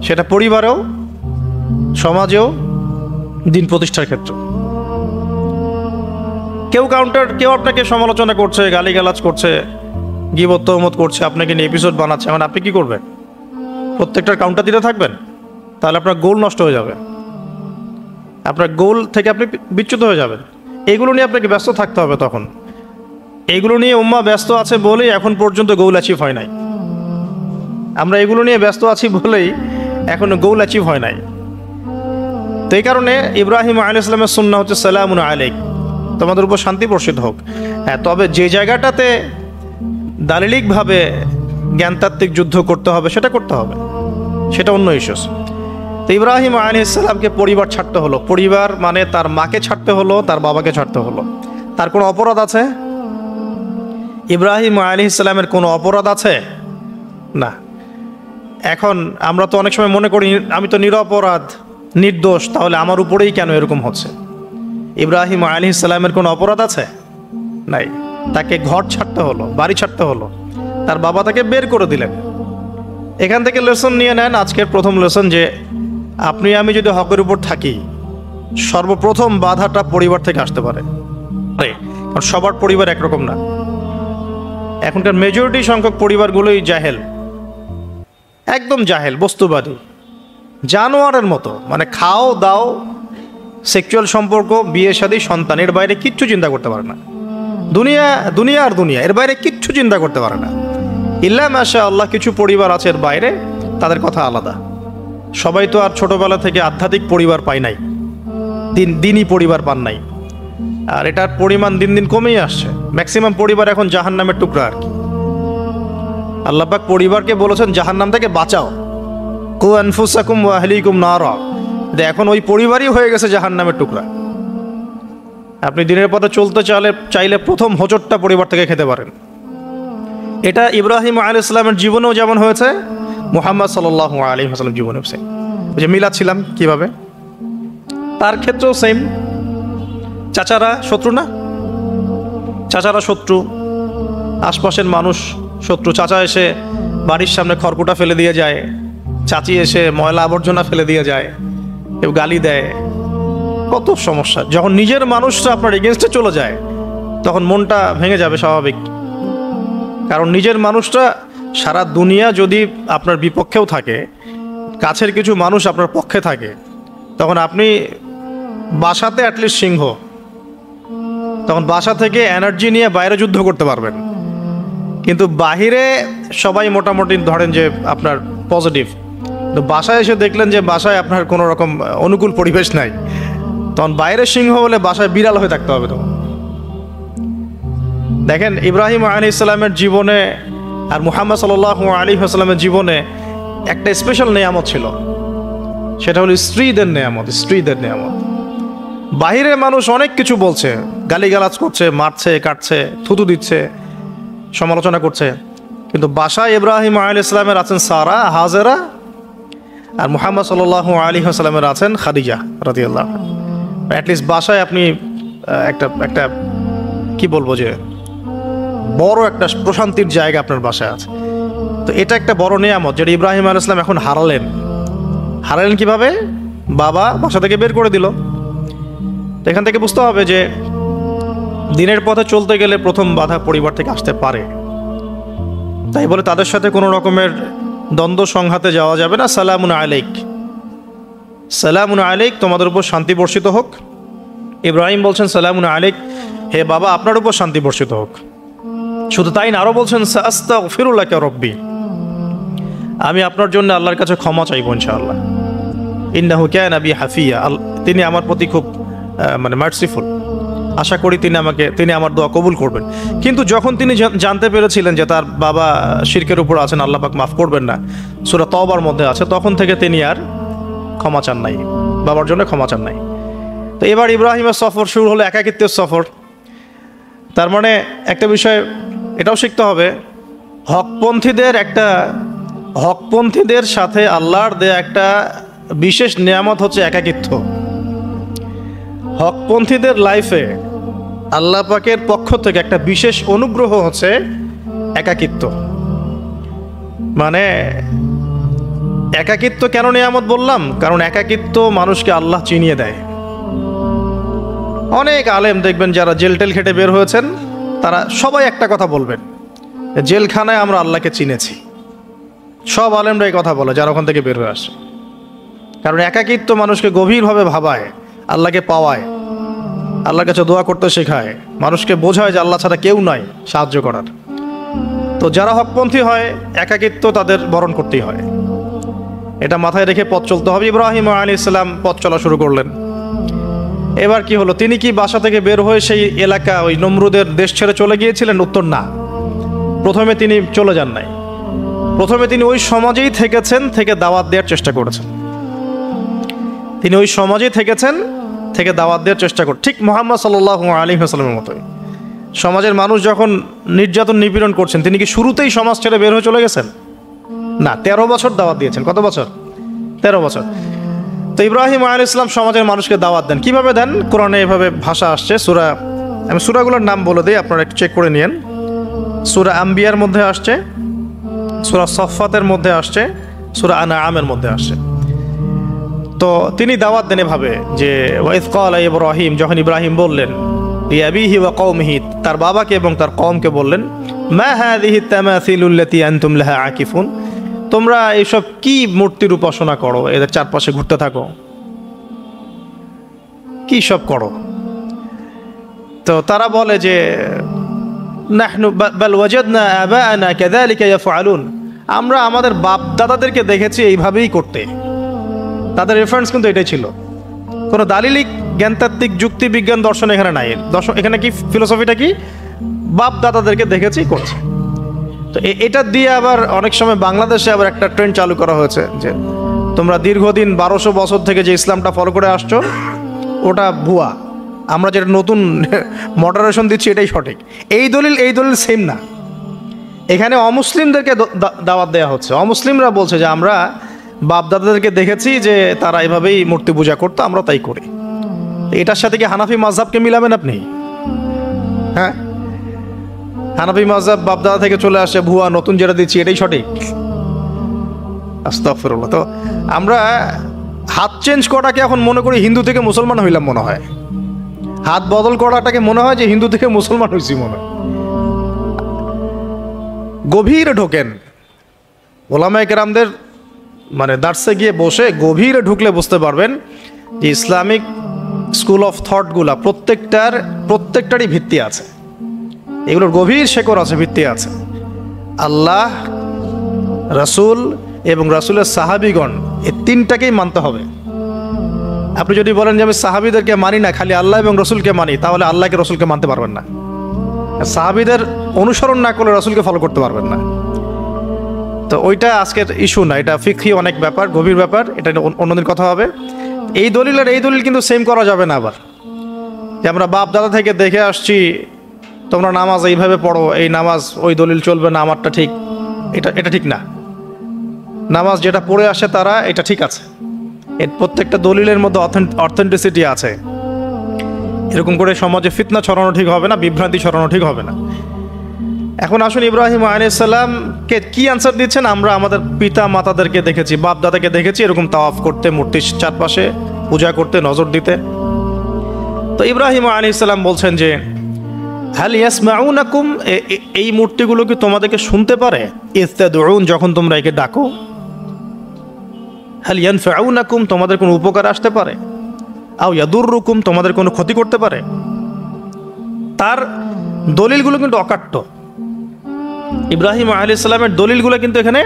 সেটা পরিবারেও, সমাজেও, দিন প্রতিষ্ঠার ক্ষেত্রে। কেউ আপনাকে সমালোচনা করছে, গালিগালাজ করছে, গীবত তহমত করছে, আপনাকে নিয়ে এপিসোড বানাচ্ছে, এখন আপনি কি করবেন? প্রত্যেকটার কাউন্টার দিতে থাকবেন? তাহলে আপনার গোল নষ্ট হয়ে যাবে, আপনার গোল থেকে আপনি বিচ্যুত হয়ে যাবেন। এগুলো নিয়ে আপনাকে ব্যস্ত থাকতে হবে। তখন এগুলো নিয়ে উম্মাহ ব্যস্ত আছে বলেই এখন পর্যন্ত গোল অ্যাচিভ হয় নাই। আমরা এগুলো নিয়ে ব্যস্ত আছি বলেই এখনো গোল অ্যাচিভ হয় নাই। তো এই কারণে ইব্রাহিম আলাইহিস সালামের সুন্নাহ হচ্ছে সালামুন আলাইক, তোমাদের উপর শান্তি বর্ষিত হোক। হ্যাঁ, তবে যে জায়গাটাতে দালিলিকভাবে জ্ঞানতাত্ত্বিক যুদ্ধ করতে হবে সেটা করতে হবে, সেটা অন্য ইস্যুস। তো ইব্রাহিম আলাইহিস সালামকে পরিবার ছাড়তে হলো। পরিবার মানে তার মাকে ছাড়তে হলো, তার বাবাকে ছাড়তে হলো। তার কোনো অপরাধ আছে? ইব্রাহিম আলাইহিস সালামের কোনো অপরাধ আছে? না। এখন আমরা তো অনেক সময় মনে করি আমি তো নিরপরাধ, নির্দোষ, তাহলে আমার উপরেই কেন এরকম হচ্ছে? ইব্রাহিম আলাইহিস সালামের কোনো অপরাধ আছে? নাই। তাকে ঘর ছাড়তে হলো, বাড়ি ছাড়তে হলো, তার বাবা তাকে বের করে দিলেন। এখান থেকে লেসন নিয়ে নেন আজকের প্রথম লেসন, যে আপনি আমি যদি হকের উপর থাকি, সর্বপ্রথম বাধাটা পরিবার থেকে আসতে পারে। কারণ সবার পরিবার একরকম না। এখনকার মেজরিটি সংখ্যক পরিবারগুলোই জাহেল, একদম জাহেল, বস্তুবাদী, জানোয়ারের মতো। মানে খাও দাও, সেক্সুয়াল সম্পর্ক, বিয়ে শাদী, সন্তান, এর বাইরে কিচ্ছু চিন্তা করতে পারে না। দুনিয়া আর দুনিয়া, এর বাইরে কিচ্ছু চিন্তা করতে পারে না। ইল্লা মাশা আল্লাহ, কিছু পরিবার আছে এর বাইরে, তাদের কথা আলাদা। সবাই তো আর ছোটবেলা থেকে আধ্যাত্মিক পরিবার পায় নাই, দিনই পরিবার পান নাই। আর এটার পরিমাণ দিন দিন কমেই আসছে। ম্যাক্সিমাম পরিবার এখন জাহান্নামের টুকরা আর কি। আল্লাহ পাক পরিবারকে বলেছেন জাহান্নাম থেকে বাঁচাও, কু আনফুসাকুম ওয়া আহলিকুম নারা। এখন ওই পরিবারই হয়ে গেছে জাহান্নামের টুকরা। আপনি দিনের পথে চলতে চাইলে প্রথম হোঁচটটা পরিবার থেকে খেতে পারেন। এটা ইব্রাহিম আলাইহিস সালামের জীবনেও যেমন হয়েছে, মুহাম্মদ সাল্লাল্লাহু আলাইহি ওয়াসাল্লাম জীবনেও সেম। যে মিলাচ্ছিলাম কিভাবে, তার ক্ষেত্রেও সেম। চাচারা শত্রু না? চাচারা শত্রু, আশপাশের মানুষ শত্রু। চাচা এসে বাড়ির সামনে খড়কুটা ফেলে দিয়ে যায়, চাচি এসে ময়লা আবর্জনা ফেলে দিয়ে যায়, কেউ গালি দেয়, কত সমস্যা। যখন নিজের মানুষরা আপনার এগেনস্টে চলে যায় তখন মনটা ভেঙে যাবে, স্বাভাবিক। কারণ নিজের মানুষটা সারা দুনিয়া যদি আপনার বিপক্ষেও থাকে, কাছের কিছু মানুষ আপনার পক্ষে থাকে, তখন আপনি বাসাতে অ্যাটলিস্ট সিংহ, তখন বাসা থেকে এনার্জি নিয়ে বাইরে যুদ্ধ করতে পারবেন। কিন্তু বাহিরে সবাই মোটামুটি ধরেন যে আপনার পজিটিভ, তো বাসায় এসে দেখলেন যে বাসায় আপনার কোনো রকম অনুকূল পরিবেশ নাই, তখন বাইরে সিংহ হলে বাসায় বিড়াল হয়ে থাকতে হবে। তখন দেখেন ইব্রাহিম আলাইহিস সালামের জীবনে আর মুহাম্মদ সাল্লাল্লাহু আলাইহি ওয়াসাল্লামের জীবনে একটা স্পেশাল নেয়ামত ছিল, সেটা হলো স্ত্রীদের নেয়ামত। স্ত্রীদের নেয়ামত। বাহিরে মানুষ অনেক কিছু বলছে, গালিগালাজ করছে, মারছে, কাটছে, থুতু দিচ্ছে, সমালোচনা করছে, কিন্তু বাসায় ইব্রাহিম আলাইহিস সালামের আছেন সারা, হাজেরা, আর মুহাম্মদ সাল্লাল্লাহু আলাইহি ওয়াসাল্লামের আছেন খাদিজা রাদিয়াল্লাহু আনহা। অ্যাটলিস্ট বাসায় আপনি একটা কি বলবো যে বড় একটা প্রশান্তির জায়গা আপনার বাসায় আছে। তো এটা একটা বড় নিয়ামত যেটা ইব্রাহিম আলাইহিস সালাম এখন হারালেন। কিভাবে? বাবা বাসা থেকে বের করে দিল। তো এখান থেকে বুঝতে হবে যে দিনের পথে চলতে গেলে প্রথম বাধা পরিবার থেকে আসতে পারে, তাই বলে তাদের সাথে কোনো রকমের দ্বন্দ্ব সংঘাতে যাওয়া যাবে না। সালামুন আলাইক, সালামুন আলাইক, তোমাদের উপর শান্তি বর্ষিত হোক। ইব্রাহিম বলছেন সালামুন আলাইক, হে বাবা আপনার উপর শান্তি বর্ষিত হোক। শুধু তাই না, আরও বলছেন আস্তাগফিরুল্লাকা রব্বি, আমি আপনার জন্য আল্লাহর কাছে ক্ষমা চাইব ইনশাআল্লাহ। ইন্নাহু কানা বি হাফিয়া, তিনি আমার প্রতি খুব মার্সিফুল, আশা করি তিনি আমার দোয়া কবুল করবেন। কিন্তু যখন তিনি জানতে পেরেছিলেন যে তার বাবা শিরকের উপর আছেন, আল্লাহ পাক মাফ করবেন না, সূরা তওবার মধ্যে আছে, তখন থেকে তিনি আর ক্ষমা চান নাই, বাবার জন্য ক্ষমা চান নাই। তো এবার ইব্রাহিমের সফর শুরু হলো, একাকিত্বের সফর। তার মানে একটা বিষয় এটাও শিখতে হবে, হকপন্থীদের সাথে আল্লাহর দেয়া একটা বিশেষ নিয়ামত হচ্ছে একাকিত্ব। হকপন্থীদের লাইফে আল্লাহ পাকের পক্ষ থেকে একটা বিশেষ অনুগ্রহ হচ্ছে একাকিত্ব। মানে একাকিত্ব কেন নিয়ামত বললাম? কারণ একাকিত্ব মানুষকে আল্লাহ চিনিয়ে দেয়। অনেক আলেম দেখবেন যারা জেল টেল খেটে বের হয়েছেন, তারা সবাই একটা কথা বলবেন, জেলখানায় আমরা আল্লাহকে চিনেছি। সব আলেমরা এই কথা বলে যারা ওখান থেকে বের হয়ে আসে। কারণ একাকিত্ব মানুষকে গভীরভাবে ভাবায়, আল্লাহকে পাওয়ায়, আল্লাহর কাছে দোয়া করতে শেখায়, মানুষকে বোঝায় যে আল্লাহ ছাড়া কেউ নাই সাহায্য করার। তো যারা হকপন্থী হয়, একাকিত্ব তাদের বরণ করতেই হয়। এটা মাথায় রেখে পথ চলতে হবে। ইব্রাহিম আলাইহিস সালাম পথ চলা শুরু করলেন। এবার কি হলো? তিনি কি বাসা থেকে বের হয়ে সেই এলাকা, ওই নমরুদের দেশ ছেড়ে চলে গিয়েছিলেন? উত্তর না। প্রথমে তিনি চলে যান নাই, প্রথমে তিনি ওই সমাজেই থেকেছেন, থেকে দাওয়াত দেওয়ার চেষ্টা করেছেন। তিনি ওই সমাজেই থেকেছেন, থেকে দাওয়াত দেওয়ার চেষ্টা করেন, ঠিক মুহাম্মদ সাল্লাল্লাহু আলাইহি ওয়াসাল্লামের মতোই। সমাজের মানুষ যখন নির্যাতন নিপীড়ন করছেন, তিনি কি শুরুতেই সমাজ ছেড়ে বের হয়ে চলে গেছেন? না, 13 বছর দাওয়াত দিয়েছেন। কত বছর? 13 বছর। তো ইব্রাহিম আলাইহিস সালাম সমাজের মানুষকে দাওয়াত দেন। কিভাবে দেন? কোরআনে এভাবে ভাষা আসছে। আমি সূরাগুলোর নাম বলে দিই, আপনারা একটু চেক করে নিয়েন। সূরা আম্বিয়ার মধ্যে আসছে, সূরা সফফাতের মধ্যে আসছে, সূরা আনআমের মধ্যে আসছে। তো তিনি দাওয়াত দেন এভাবে যে ওয়াইজ ক্বালা ইব্রাহিম, যখন ইব্রাহিম বললেন লিআবিহি ওয়া কওমিহি, তার বাবাকে এবং তার কওমকে বললেন, মা হাযিহি তামাসিলুল্লাতী আনতুম লাহা আকিফুন, তোমরা এইসব কি মূর্তির উপাসনা করো, এদের চারপাশে ঘুরতে থাকো, কি সব করো? তো তারা বলে যে নাহনু বাল ওয়াজাদনা আবাআনা কাযালিকা ইয়াফআলুন, আমরা আমাদের বাপ দাদাদেরকে দেখেছি এইভাবেই করতে। তাদের রেফারেন্স কিন্তু এটাই ছিল। কোনো দালিলিক জ্ঞানতাত্ত্বিক যুক্তি বিজ্ঞান দর্শন এখানে নাই। এখানে কি ফিলোসফিটা কি? বাপ দাদাদেরকে দেখেছি করছে। তো এটা দিয়ে আবার অনেক সময় বাংলাদেশে আবার একটা ট্রেন্ড চালু করা হয়েছে যে তোমরা দীর্ঘদিন 1200 বছর থেকে যে ইসলামটা ফলো করে আসছো ওটা ভুয়া, আমরা যেটা নতুন মডারেশন দিচ্ছি এটাই সঠিক। এই দলিল সেম না। এখানে অমুসলিমদেরকে দাওয়াত দেওয়া হচ্ছে। অমুসলিমরা বলছে যে আমরা বাপদাদাদেরকে দেখেছি যে তারা এভাবেই মূর্তি পূজা করতো, আমরা তাই করি। এটার সাথে কি হানাফি মাযহাবকে মিলাবেন আপনি? হ্যাঁ, হানাফি মাযহাব বাপদাদা থেকে চলে আসে, ভুয়া, নতুন যেটা দিচ্ছি এটাই সঠিক। আস্তাগফিরুল্লাহ। তো আমরা হাত চেঞ্জ করাটাকে এখন মনে করি হিন্দু থেকে মুসলমান হইলাম মনে হয়। হাত বদল করাটাকে মনে হয় যে হিন্দু থেকে মুসলমান হয়েছি মনে হয়। গভীরে ঢোকেন, ওলামায়ে কেরামদের মানে দার্সে গিয়ে বসে গভীরে ঢুকলে বুঝতে পারবেন যে ইসলামিক স্কুল অফ থটগুলা প্রত্যেকটারই ভিত্তি আছে, এগুলোর গভীর শেকড় আছে, ভিত্তি আছে। আল্লাহ, রাসূল এবং রাসূলের সাহাবীগণ, এই তিনটাকেই মানতে হবে। আপনি যদি বলেন যে আমি সাহাবীদেরকে মানি না, খালি আল্লাহ এবং রসুলকে মানি, তাহলে আল্লাহকে রসুলকে মানতে পারবেন না। সাহাবীদের অনুসরণ না করলে রসুলকে ফলো করতে পারবেন না। তো ওইটা আজকের ইস্যু না, এটা ফিকহি অনেক ব্যাপার, গভীর ব্যাপার, এটা অন্যদিন কথা হবে। এই দলিল আর এই দলিল কিন্তু সেম করা যাবে না। আবার যে আমরা বাপ দাদা থেকে দেখে আসছি, তোমরা নামাজ এইভাবে পড়ো, এই নামাজ ওই দলিল চলবে না, আমারটা ঠিক, এটা ঠিক না। নামাজ যেটা পড়ে আসে তারা এটা ঠিক আছে, এর প্রত্যেকটা দলিলের মধ্যে অথেন্টিসিটি আছে। এরকম করে সমাজে ফিতনা ছড়ানো ঠিক হবে না, বিভ্রান্তি ছড়ানো ঠিক হবে না। এখন আসুন, ইব্রাহিম আলাইহিস সালামকে কি আনসার দিচ্ছেন? আমরা আমাদের পিতা মাতাদেরকে দেখেছি, বাপ দাদাকে দেখেছি এরকম তাওয়াফ করতে, মূর্তির চারপাশে পূজা করতে, নজর দিতে। তো ইব্রাহিম আলাইহিস সালাম বলছেন যে হাল ইয়াসমাউনাকুম, এই মূর্তিগুলো কি তোমাদেরকে শুনতে পারে? ইস্তাদউন, যখন তোমরা একে ডাকো। হাল ইয়ানফাউনাকুম, তোমাদের কোনো উপকার আসতে পারে? আও ইয়াদুররুকুম, তোমাদের কোনো ক্ষতি করতে পারে? তার দলিলগুলো কিন্তু অকাট্য। ইব্রাহিম আলাইহিস সালামের দলিলগুলো কিন্তু এখানে,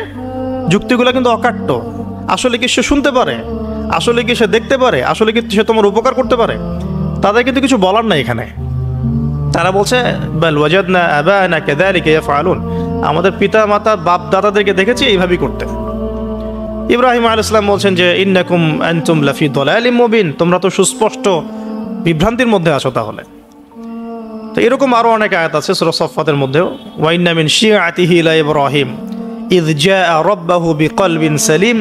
যুক্তিগুলো কিন্তু অকাট্য। আসলে কি সে শুনতে পারে? আসলে কি সে দেখতে পারে? আসলে কি সে তোমার উপকার করতে পারে? তাদের কিন্তু কিছু বলার নাই এখানে। তারা বলছে বাল ওয়াজাদনা আবানা কাযালিকা ইয়াফআলুন, আমাদের পিতা মাতা বাপ দাদাদেরকে দেখেছি এইভাবেই করতে। ইব্রাহিম আলাইহিস সালাম বলছেন যে ইন্নাকুম আনতুম লাফি দালালিম মুবিন, তোমরা তো সুস্পষ্ট বিভ্রান্তির মধ্যে আছো। তাহলে তো এরকম আরো অনেক আয়াত আছে সূরা সাফফাতের মধ্যেও, ওয়া ইন্না মিন শিআতিহি লা ইব্রাহিম ইয জাআ রাব্বাহু বিকলবিন সালিম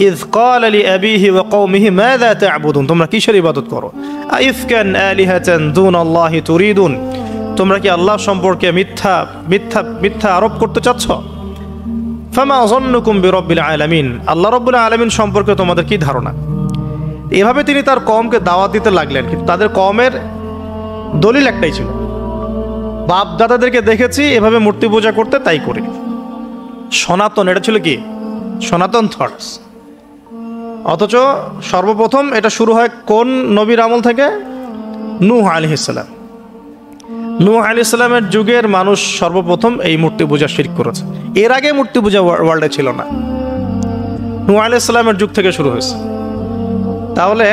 ইয ক্বালা লিআবিহি ওয়া কওমিহি মাযা তা'বুদুন, তোমরা কিসের ইবাদত করো? আইফকান আলিহাতান দুনাল্লাহি তুরিদুন, তোমরা কি আল্লাহ সম্পর্কে মিথ্যা মিথ্যা মিথ্যা আরোপ করতে চাচ্ছ? ফামা যন্নুকুম বিরাব্বিল আলামিন, আল্লাহ রাব্বুল আলামিন সম্পর্কে তোমাদের কি ধারণা? এভাবে তিনি তার কওমকে দাওয়াত দিতে লাগলেন, কিন্তু তাদের কওমের দলিল একটাই ছিল, বাপ দাদাদেরকে দেখেছি এভাবে মূর্তি পূজা করতে, তাই করি। সনাতন, এটা ছিল কি? সনাতন থটস। অথচ সর্বপ্রথম এটা শুরু হয় কোন নবীর আমল থেকে? নূহ আলাইহিস সালাম। নূহ আলাইহিস সালামের যুগের মানুষ সর্বপ্রথম এই মূর্তি পূজা শিরক করেছে। এর আগে মূর্তি পূজা ওয়ার্ল্ডে ছিল না, নূহ আলাইহিস সালামের যুগ থেকে শুরু হয়েছে। তাহলে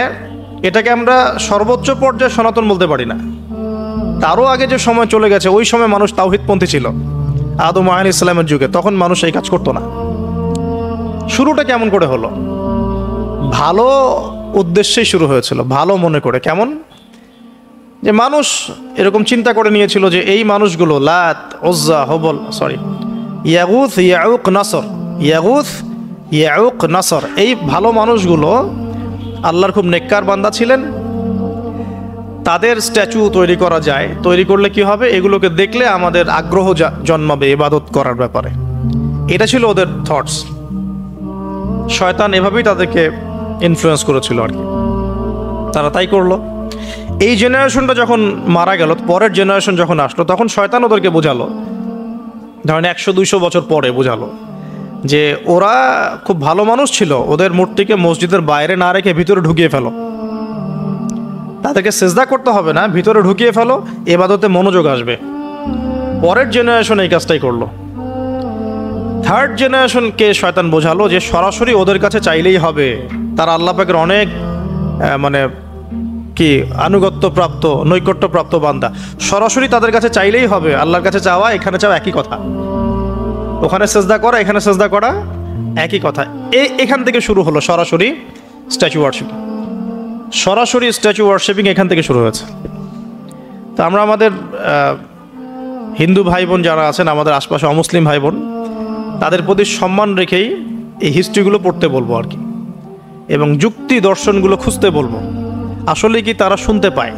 এটাকে আমরা সর্বোচ্চ পর্যায়ে সনাতন বলতে পারি না। তারও আগে যে সময় চলে গেছে, ওই সময় মানুষ তাওহীদপন্থী ছিল। আদম আলাইহিস সালামের যুগে তখন মানুষ এই কাজ করতো না। শুরুটা কেমন করে হলো? ভালো উদ্দেশ্যেই শুরু হয়েছিল, ভালো মনে করে। কেমন? যে মানুষ এরকম চিন্তা করে নিয়েছিল যে এই মানুষগুলো লাত, উজ্জা, হবল, ইয়াগুথ, ইয়াউক, নাসর, ইয়াগুথ, ইয়াউক, নাসর, এই ভালো মানুষগুলো আল্লাহর খুব নেককার বান্দা ছিলেন। তাদের স্ট্যাচু তৈরি করা যায়, তৈরি করলে কি হবে? এগুলোকে দেখলে আমাদের আগ্রহ জন্মাবে ইবাদত করার ব্যাপারে। এটা ছিল ওদের থটস। শয়তান এভাবেই তাদেরকে ইনফ্লুয়েন্স করেছিল আর কি, তারা তাই করলো। এই জেনারেশনটা যখন মারা গেল, পরের জেনারেশন যখন আসলো, তখন শয়তান ওদেরকে বোঝালো, ধরেন 100-200 বছর পরে বোঝালো যে ওরা খুব ভালো মানুষ ছিল, ওদের মূর্তিকে মসজিদের বাইরে না রেখে ভিতরে ঢুকিয়ে ফেলো, তাদেরকে সেজদা করতে হবে না, ভিতরে ঢুকিয়ে ফেলো, ইবাদতে মনোযোগ আসবে। পরের জেনারেশন এই কাজটাই করলো। থার্ড জেনারেশনকে শয়তান বোঝালো যে সরাসরি ওদের কাছে চাইলেই হবে, তারা আল্লাহ পাকের অনেক মানে কি আনুগত্যপ্রাপ্ত, নৈকট্যপ্রাপ্ত বান্দা, সরাসরি তাদের কাছে চাইলেই হবে। আল্লাহর কাছে চাওয়া, এখানে চাওয়া একই কথা, ওখানে সেজদা করা, এখানে সেজদা করা একই কথা। এখান থেকে শুরু হলো সরাসরি স্ট্যাচু ওয়ার্শিপ। সরাসরি স্ট্যাচু ওয়ার্শিপিং এখান থেকে শুরু হয়েছে। তো আমরা আমাদের হিন্দু ভাই বোন যারা আছেন, আমাদের আশপাশে অমুসলিম ভাই বোন, তাদের প্রতি সম্মান রেখেই এই হিস্ট্রিগুলো পড়তে বলবো আর কি, এবং যুক্তি দর্শনগুলো খুঁজতে বলবো। আসলে কি তারা শুনতে পায়?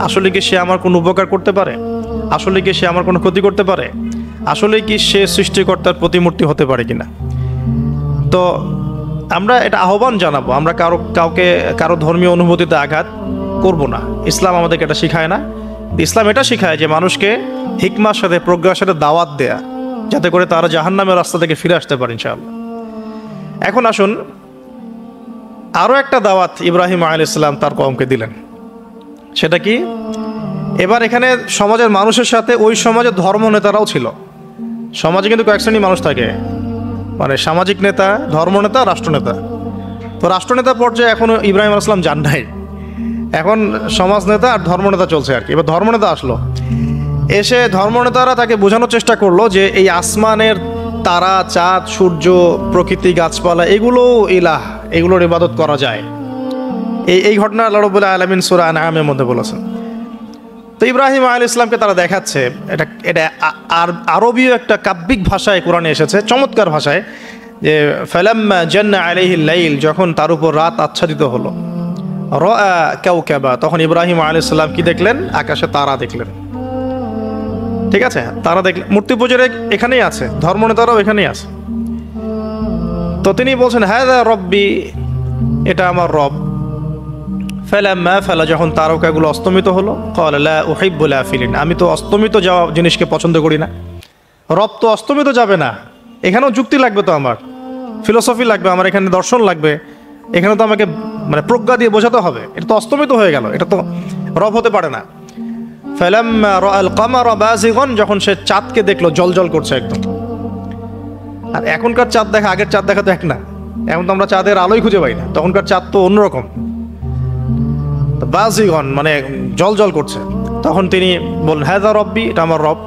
আসলে কি সে আমার কোনো উপকার করতে পারে? আসলে কি সে আমার কোনো ক্ষতি করতে পারে? আসলে কি সে সৃষ্টিকর্তার প্রতিমূর্তি হতে পারে কিনা? তো আমরা এটা আহ্বান জানাবো, আমরা কারো ধর্মীয় অনুভূতিতে আঘাত করব না। ইসলাম আমাদেরকে এটা শিখায় না। ইসলাম এটা শিখায় যে মানুষকে হিকমার সাথে, প্রজ্ঞার সাথে দাওয়াত দেয়া, যাতে করে তারা জাহান্নামের রাস্তা থেকে ফিরে আসতে পারে ইনশাআল্লাহ। এখন আসুন, আরও একটা দাওয়াত ইব্রাহিম আলাইহিস সালাম তার কওমকে দিলেন। সেটা কি? এবার এখানে সমাজের মানুষের সাথে ওই সমাজের ধর্ম নেতারাও ছিল। সমাজে কিন্তু কয়েক শ্রেণীর মানুষ থাকে, মানে সামাজিক নেতা, ধর্মনেতা, রাষ্ট্রনেতা। তো রাষ্ট্রনেতা পর্যায়ে এখনও ইব্রাহিম আলাইহিস সালাম যান নাই, এখন সমাজ নেতা আর ধর্মনেতা চলছে আর কি। এবার ধর্মনেতা আসলো, এসে ধর্মনেতারা তাকে বোঝানোর চেষ্টা করলো যে এই আসমানের তারা, চাঁদ, সূর্য, প্রকৃতি, গাছপালা, এগুলো ইলাহ, এগুলোর ইবাদত করা যায়। এই ঘটনা আল্লাহ রাব্বুল আলামিন সূরা আনআমের মধ্যে বলেছেন। তো ইব্রাহিম আলাইহিস সালামকে তারা দেখাচ্ছে, এটা আরবীয় একটা কাব্যিক ভাষায় কোরআনে এসেছে, চমৎকার ভাষায়, যে ফালাম্মা জান্না আলাইহিল লাইল, যখন তার উপর রাত আচ্ছাদিত হলো, রাআ কাওকাবা, তখন ইব্রাহিম আলাইহিস সালাম কি দেখলেন? আকাশে তারা দেখলেন। ঠিক আছে, তারা দেখলেন। মূর্তি পূজার এখানেই আছে, ধর্মনেতারাও এখানেই আছে। তো তিনি বলছেন হাযা রব্বি, এটা আমার রব। ফালাম্মা ফালা, যখন তারকাগুলো অস্তমিত হলো, ক্বালা লা উহিব্বুল আফিলিন, আমি তো অস্তমিত যাওয়া জিনিসকে পছন্দ করি না। রব তো অস্তমিত যাবে না, এখানেও যুক্তি লাগবে, তো আমার ফিলোসফি লাগবে, আমার এখানে দর্শন লাগবে, এখানে তো আমাকে মানে প্রজ্ঞা দিয়ে বোঝাতে হবে। এটা তো অস্তমিত হয়ে গেল, এটা তো রব হতে পারে না। ফালাম্মা রাআল কামারা বাযিগান, যখন সে চাঁদকে দেখলো জলজল করছে একদম। আর এখনকার চাঁদ দেখা আগের চাঁদ দেখা তো এক না, এখন তো আমরা চাঁদের আলোই খুঁজে পাই না, তখনকার চাঁদ তো অন্যরকম। বাযিগান মানে জলজল করছে। তখন তিনি বললেন হাযা রব্বি, এটা আমার রব।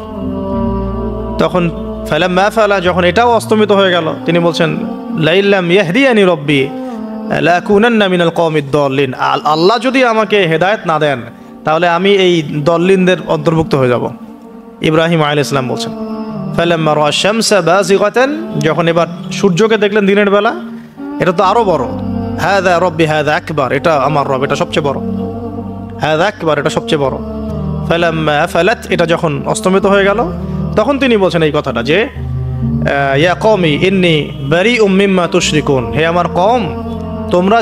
তখন ফালাম্মা ফালা, যখন এটাও অস্তমিত হয়ে গেল, তিনি বলছেন লাইল্লাম ইয়াহদিয়ানি রব্বি লাকুনান্না মিনাল কওমিদ দাল্লিন, আল্লাহ যদি আমাকে হেদায়েত না দেন তাহলে আমি এই দল্লিনদের অন্তর্ভুক্ত হয়ে যাব। ইব্রাহিম আলাইহিস সালাম বলছেন ফালাম্মা রাআ শামসা বাযিগাতান, যখন এবার সূর্যকে দেখলেন দিনের বেলা, এটা তো আরো বড়। হাযা রব্বি হাযা আকবার, এটা আমার রব, এটা সবচেয়ে বড়। হাযা আকবার, এটা সবচেয়ে বড়। ফালাম্মা আফালাত, এটা যখন অস্তমিত হয়ে গেল, তখন তিনি বলছেন এই কথাটা যে ইয়া কওমি ইন্নী বারিউম মিম্মা তুশরিকুন, হে আমার কওম, তোমরা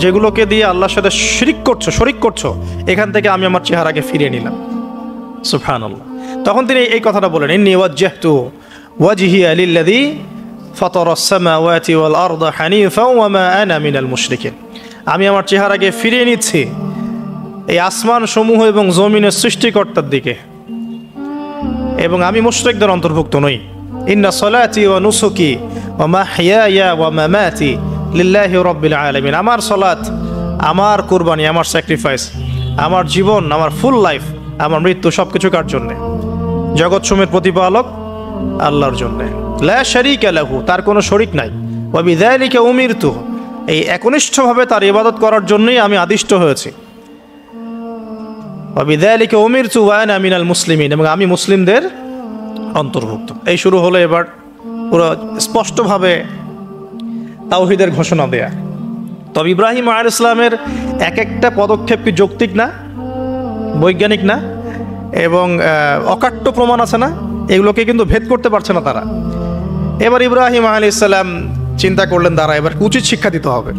যেগুলোকে দিয়ে আল্লাহর সাথে শরিক করছো, এখান থেকে আমি আমার চেহারাকে ফিরিয়ে নিলাম। সুবহানাল্লাহ। তখন তিনি এই কথাটা বলেন ইন্নী ওয়াজ্জাহতু ওয়াজহিয়া লিল্লাযী ফাতারাস সামাওয়াতি ওয়াল আরদা হানিফাও ওয়া মা আনা মিনাল মুশরিকিন, আমি আমার চেহারাকে ফিরিয়ে নিচ্ছি এই আসমান সমূহ এবং জমিনের সৃষ্টিকর্তার দিকে, এবং আমি মুশরিকদের অন্তর্ভুক্ত নই। ইন্না সলাতি ওয়া নুসুকি ওয়া মাহইয়ায়া ওয়া মামাতি লিল্লাহি রাব্বিল আলামিন, আমার সালাত, আমার কুরবানি, আমার স্যাক্রিফাইস, আমার জীবন, আমার ফুল লাইফ, আমার মৃত্যু, সবকিছু কার জন্যে? জগৎসমূহের প্রতিপালক আল্লাহর জন্যে। লা শারীকা লাহু, তার কোনো শরীক নাই। ওয়া বিযালিকা উমিরতু, এই একনিষ্ঠভাবে তার ইবাদত করার জন্যই আমি আদিষ্ট হয়েছি। ওয়া বিযালিকা উমিরতু ওয়া আনা মিনাল মুসলিমিন, এবং আমি মুসলিমদের অন্তর্ভুক্ত। এই শুরু হলো এবার পুরো স্পষ্টভাবে তাওহীদের ঘোষণা দেয়া। তবে ইব্রাহিম আলাইহিস সালামের এক একটা পদক্ষেপ কি যৌক্তিক না, বৈজ্ঞানিক না, এবং অকাট্য প্রমাণ আছে না, এগুলোকে কিন্তু ভেদ করতে পারছে না তারা। এবার ইব্রাহিম আলাইহিস সালাম চিন্তা করলেন তারা এবার উচিত শিক্ষা দিতে হবে।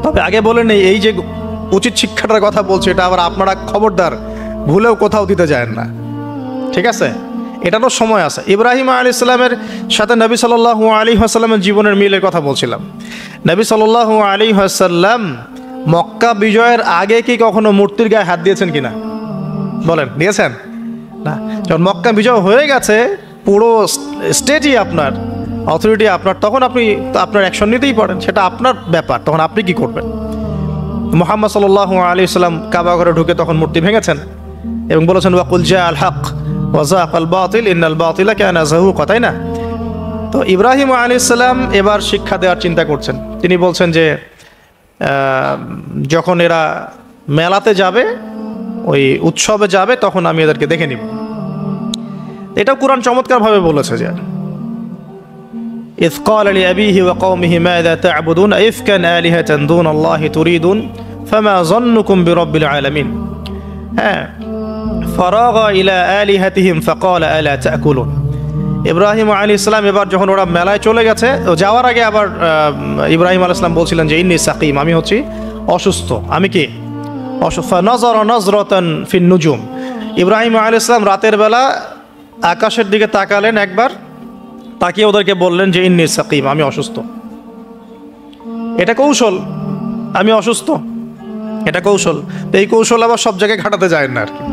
তবে আগে বলেন এই যে উচিত শিক্ষাটার কথা বলছে, এটা আবার আপনারা খবরদার ভুলেও কোথাও দিতে যায়েন না, ঠিক আছে? এটারও সময় আছে। ইব্রাহিম আলাইহিস সালামের সাথে নবী সাল্লাল্লাহু আলাইহি ওয়াসাল্লামের জীবনের মিলের কথা বলছিলাম। নবী সাল্লাল্লাহু আলাইহি ওয়াসাল্লাম মক্কা বিজয়ের আগে কি কখনো মূর্তির গায়ে হাত দিয়েছেন কিনা বলেন? দিয়েছেন না? যখন মক্কা বিজয় হয়ে গেছে, পুরো স্টেটই আপনার, অথরিটি আপনার, তখন আপনি আপনার অ্যাকশন নিতেই পারেন, সেটা আপনার ব্যাপার, তখন আপনি কি করবেন? মুহাম্মদ সাল্লাল্লাহু আলাইহি ওয়াসাল্লাম কাবা ঘরে ঢুকে তখন মূর্তি ভেঙেছেন এবং বলেছেন ওয়াকুল জাআল হক ওয়া যাকাল বাতিল ইন্নাল বাতিলা কানা যাহুকা, তাই না? তো ইব্রাহিম আলাইহিস সালাম এবার শিক্ষা দেওয়ার চিন্তা করছেন। তিনি বলছেন যে যখন এরা মেলাতে যাবে, ওই উৎসবে যাবে, তখন আমি এদেরকে দেখে নিব। এটাও কোরআন চমৎকারভাবে বলেছে যে ইয ক্বালা লিআবিহি ওয়া কওমিহি মাযা তা'বুদুন আইফকান আলিহাতান দুনাল্লাহি তুরিদুন ফামা যান্নুকুম বিরাব্বিল আলামিন। হ্যাঁ, ফারাগা ইলা আলিহাতিহিম ফাকালা আলা তা'কুলুন। ইব্রাহিম আলাইহিস সালাম এবার যখন ওরা মেলায় চলে গেছে, যাওয়ার আগে আবার ইব্রাহিম আলাইহিস সালাম বলছিলেন যে ইন্নী সাকিম, আমি হচ্ছি অসুস্থ। আমি কি অসুস্থ? নাযারা নাযরাতান ফিন নুজুম, ইব্রাহিম আলাইহিস সালাম রাতের বেলা আকাশের দিকে তাকালেন একবার, তাকিয়ে ওদেরকে বললেন যে ইন্নী সাকিম, আমি অসুস্থ। এটা কৌশল, আমি অসুস্থ, এটা কৌশল। তো এই কৌশল আবার সব জায়গায় খাটাতে যায় না আর কি।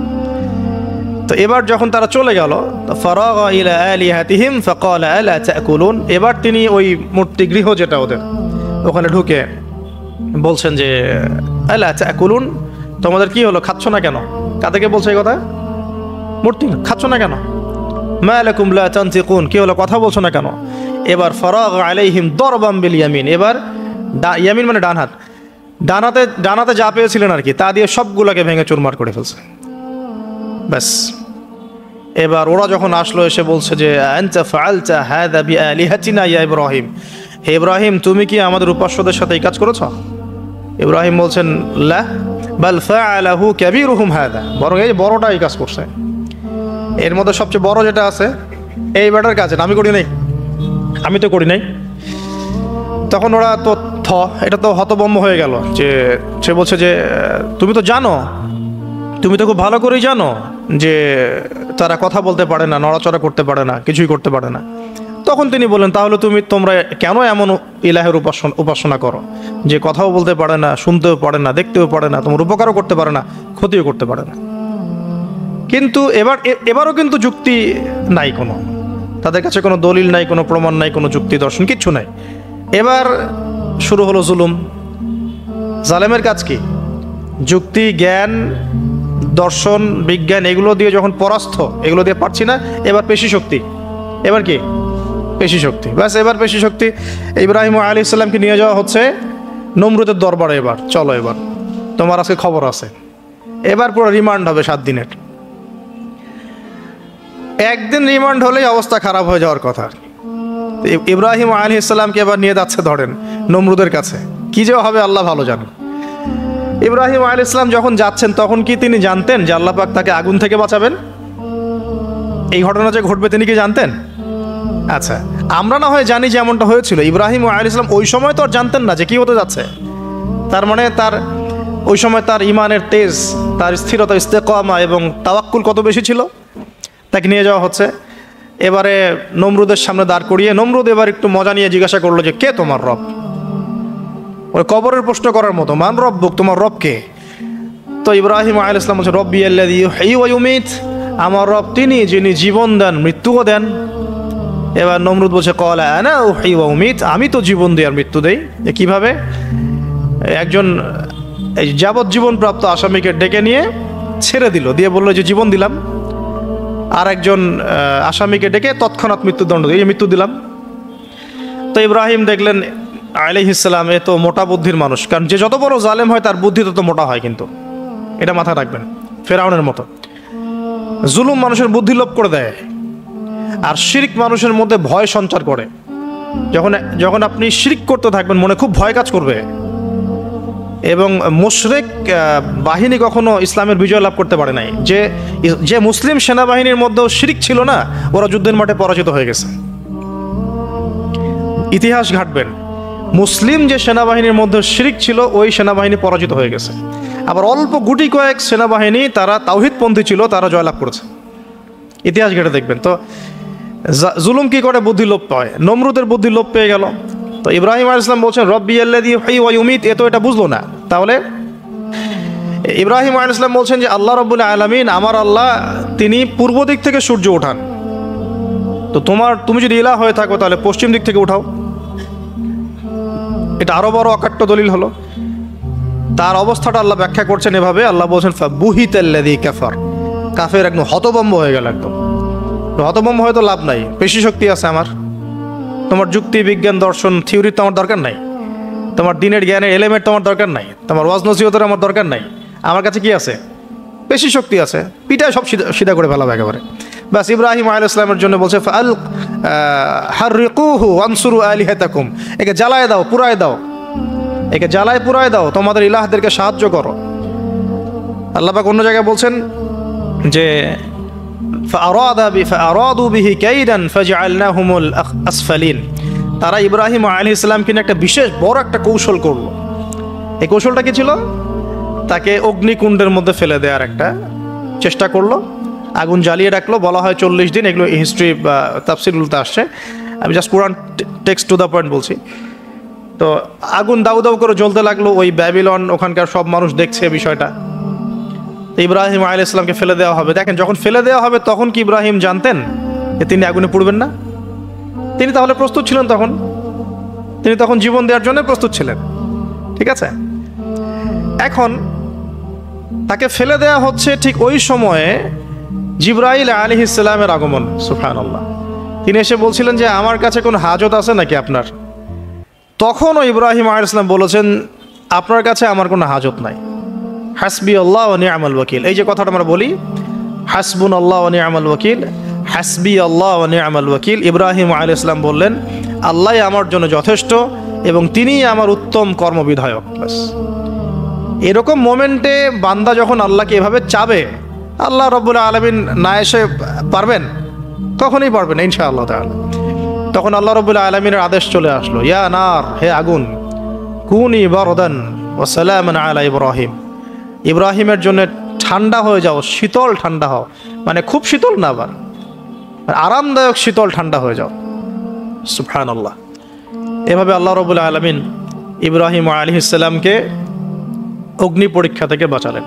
তো এবার যখন তারা চলে গেল, ফারাগা ইলা আলিহাতিহিম ফাকালা আলা তাকুলুন, এবার তিনি ওই মূর্তি গৃহ যেটা ওদের, ওখানে ঢুকে বলছেন যে আলা তাকুলুন, তোমাদের কি হলো, খাচ্ছ না কেন? কাদেরকে বলছে এই কথা? মূর্তি, খাচ্ছ না কেন? মা লাকুম লা তানতিকুন, কি হলো, কথা বলছো না কেন? এবার ফারাগা আলাইহিম দরবাম বিল ইয়ামিন, এবার ইয়ামিন মানে ডান হাত, ডানাতে যা পেয়েছিলেন আর কি, তা দিয়ে সবগুলোকে ভেঙে চুরমার করে ফেলছে। ব্যাস, এবার ওরা যখন আসলো এসে বলছে যে আনতা ফাআলতা হাযা বিআলিহাতিনা ইয়া ইব্রাহিম, হে ইব্রাহিম তুমি কি আমাদের উপাস্যদের সাথে এই কাজ করেছো? ইব্রাহিম বলছেন লা বাল ফাআলাহু কাবীরুহুম হাযা, বরং এই বড়টা এই কাজ করছে, এর মধ্যে সবচেয়ে বড় যেটা আছে এই ব্যাটার কাজ, আমি করি নাই, আমি তো করি নাই। তখন ওরা তো এটা তো হতভম্ব হয়ে গেল, যে সে বলছে যে তুমি তো জানো, তুমি তো খুব ভালো করেই জানো যে তারা কথা বলতে পারে না, নড়াচড়া করতে পারে না, কিছুই করতে পারে না। তখন তিনি বললেন তাহলে তোমরা কেন এমন ইলাহের উপাসনা করো যে কথাও বলতে পারে না, শুনতেও পারে না, দেখতেও পারে না, তোমার উপকারও করতে পারে না, ক্ষতিও করতে পারে না। কিন্তু এবারও কিন্তু যুক্তি নাই কোনো, তাদের কাছে কোনো দলিল নাই, কোনো প্রমাণ নাই, কোনো যুক্তি দর্শন কিচ্ছু নাই। এবার শুরু হলো জুলুম। জালেমের কাজ কি? যুক্তি, জ্ঞান, দর্শন, বিজ্ঞান এগুলো দিয়ে যখন পরাস্ত, এগুলো দিয়ে পারছি না, এবার পেশি শক্তি। এবার কি? পেশি শক্তি। ব্যাস, এবার পেশি শক্তি। ইব্রাহিম আলাইহিস সালামকে নিয়ে যাওয়া হচ্ছে নমরুদের দরবারে। এবার চলো, এবার তোমার আজকে খবর আছে। এবার পুরো রিমান্ড হবে 7 দিনের। একদিন রিমান্ড হলেই অবস্থা খারাপ হয়ে যাওয়ার কথা। ইব্রাহিম আলাইহিস সালামকে এবার নিয়ে যাচ্ছে ধরেন নমরুদের কাছে, কি যে হবে আল্লাহ ভালো জানেন। ইব্রাহিম আলাইহিস সালাম যখন যাচ্ছেন তখন কি তিনি জানতেন যে আল্লাহ পাক তাকে আগুন থেকে বাঁচাবেন? এই ঘটনা যে ঘটবে তিনি কি জানতেন? আচ্ছা, আমরা না হয় জানি যে এমনটা হয়েছিল, ইব্রাহিম আলাইহিস সালাম ওই সময় তো আর জানতেন না যে কি হতে যাচ্ছে। তার মানে তার ওই সময় তার ইমানের তেজ, তার স্থিরতা, ইস্তেকামা এবং তাওয়াক্কুল কত বেশি ছিল। তাকে নিয়ে যাওয়া হচ্ছে। এবারে নমরুদের সামনে দাঁড় করিয়ে নমরুদ এবার একটু মজা নিয়ে জিজ্ঞাসা করলো যে কে তোমার রব? ওই কবরের প্রশ্ন করার মতো, মান রব্বুক, তোমার রব কে? তো ইব্রাহিম আলাইহিস সালাম বলছে রব্বি আল্লাযী ইউহয়ী ওয়া ইউমীত, আমার রব তিনি যিনি জীবন দেন মৃত্যুও দেন। এবার নমরুদ বলছে ক্বালা আনা উহয়ী ওয়া উমীত, আমি তো জীবন দিই আর মৃত্যু দেই। কিভাবে? একজন এই যাবজ্জীবন প্রাপ্ত আসামিকে ডেকে নিয়ে ছেড়ে দিল, দিয়ে বললো যে জীবন দিলাম। আর একজন আসামিকে ডেকে তৎক্ষণাৎ মৃত্যুদণ্ড দিয়ে মৃত্যু দিলাম। তো ইব্রাহিম দেখলেন আলাইহিস সালাম এ তো মোটা বুদ্ধির মানুষ, কারণ যে যত বড় জালেম হয় তার বুদ্ধি তত মোটা হয়, কিন্তু এটা মাথায় রাখবেন। ফেরাউনের মতো জুলুম মানুষের বুদ্ধি লোপ করে দেয়, আর শিরক মানুষের মধ্যে ভয় সঞ্চার করে। যখন আপনি শিরক করতে থাকবেন মনে খুব ভয় কাজ করবে। এবং মুশরিক বাহিনী কখনো ইসলামের বিজয় লাভ করতে পারে নাই। যে মুসলিম সেনাবাহিনীর মধ্যেও শিরক ছিল না, ওরা যুদ্ধের মাঠে পরাজিত হয়ে গেছে। ইতিহাস ঘাটবেন, মুসলিম যে সেনাবাহিনীর মধ্যে শিরক ছিল ওই সেনাবাহিনী পরাজিত হয়ে গেছে। আবার অল্প গুটি কয়েক সেনাবাহিনী তারা তাওহীদপন্থী ছিল, তারা জয়লাভ করেছে। ইতিহাস ঘেটে দেখবেন। তো জুলুম কি করে? বুদ্ধি লোপ পায়। নমরুদের বুদ্ধি লোপ পেয়ে গেল। তো ইব্রাহিম আলাইহিস সালাম বলছেন রব্বি আল্লাযী ইউহয়ী ওয়া ইউমীত, এ তো এটা বুঝলো না। তাহলে ইব্রাহিম আলাইহিস সালাম বলছেন যে আল্লাহ রাব্বুল আলামিন, আমার আল্লাহ তিনি পূর্ব দিক থেকে সূর্য ওঠান, তো তুমি যদি ইলাহ হয়ে থাকো তাহলে পশ্চিম দিক থেকে উঠাও। এটা আরো বড় অকাট্য দলিল হলো। তার অবস্থাটা আল্লাহ ব্যাখ্যা করছেন এভাবে, আল্লাহ বলছেন ফাবুহিতাল্লাযী কাফার, কাফের একদম হতভম্ব হয়ে গেল। একদম হতভম্ব হয়তো লাভ নাই, পেশি শক্তি আছে আমার, তোমার যুক্তি, বিজ্ঞান, দর্শন, থিওরি তো আমার দরকার নাই, তোমার দিনের জ্ঞানের এলিমেন্ট তোমার দরকার নাই, তোমার ওয়াজ নসিহতের আমার দরকার নাই। আমার কাছে কি আছে? পেশি শক্তি আছে, পিটায় সব সিধা করে ফেলাবে একেবারে। বাস, ইব্রাহিম আলাইহিস সালামের জন্য বলছে ফাল হাররিকুহু ওয়ানসুরু আলিহাতাকুম, একে জ্বালায় দাও, পুরায় দাও, একে জ্বালায় পুরায় দাও, তোমাদের ইলাহদেরকে সাহায্য করো। আল্লাহ পাক অন্য জায়গায় বলছেন যে ফাআরাদু বিহি কাইদান ফাজআলনাহুমুল আসফালিন, তারা ইব্রাহিম আলাইহিস সালামকে নিয়ে একটা বিশেষ বড় একটা কৌশল করলো। এই কৌশলটা কি ছিল? তাকে অগ্নিকুণ্ডের মধ্যে ফেলে দেওয়ার একটা চেষ্টা করলো, আগুন জ্বালিয়ে রাখলো। বলা হয় 40 দিন, এগুলো হিস্ট্রি বা তাফসীরগুলোতে আসছে, আমি just Quran text to the point বলছি। তো আগুন দাউ দাউ করে জ্বলতে লাগলো, ওই ব্যাবিলন ওখানকার সব মানুষ দেখছে বিষয়টা। তো ইব্রাহিম আলাইহিস সালামকে ফেলে দেওয়া হবে। দেখেন, যখন ফেলে দেওয়া হবে তখন কি ইব্রাহিম জানতেন যে তিনি আগুনে পুড়বেন না? তিনি তাহলে প্রস্তুত ছিলেন, তিনি তখন জীবন দেওয়ার জন্য প্রস্তুত ছিলেন। ঠিক আছে, এখন তাকে ফেলে দেওয়া হচ্ছে, ঠিক ওই সময়ে জিবরাইল আলাইহিস সালামের আগমন। সুবহানাল্লাহ। তিনি এসে বলছিলেন যে আমার কাছে কোনো হাজত আছে নাকি আপনার? তখনও ইব্রাহিম আলাইহিস সালাম বলেছেন আপনার কাছে আমার কোনো হাজত নাই। হাসবি আল্লাহ ওয়া নি'মাল ওয়াকিল, এই যে কথাটা আমরা বলি হাসবুন আল্লাহ ওয়া নি'মাল ওয়াকিল, হাসবি আল্লাহ ওয়া নি'মাল ওয়াকিল, ইব্রাহিম আলাইহিস সালাম বললেন আল্লাহই আমার জন্য যথেষ্ট এবং তিনিই আমার উত্তম কর্মবিধায়ক। বাস, এরকম মোমেন্টে বান্দা যখন আল্লাহকে এভাবে চাবে, আল্লাহ রাব্বুল আলামিন না এসে পারবেন? কখনোই পারবেন না ইনশাআল্লাহ তাআলা। তখন আল্লাহ রাব্বুল আলামিনের আদেশ চলে আসলো, ইয়া নার, হে আগুন, কুনি বারদান ওয়া সালামান আলা ইব্রাহিম, ইব্রাহিমের জন্য ঠান্ডা হয়ে যাও, শীতল ঠান্ডা হও, মানে খুব শীতল না, আবার আরামদায়ক শীতল ঠান্ডা হয়ে যাও। সুবহানাল্লাহ। এভাবে আল্লাহ রাব্বুল আলামিন ইব্রাহিম আলাইহিস সালামকে অগ্নি পরীক্ষা থেকে বাঁচালেন।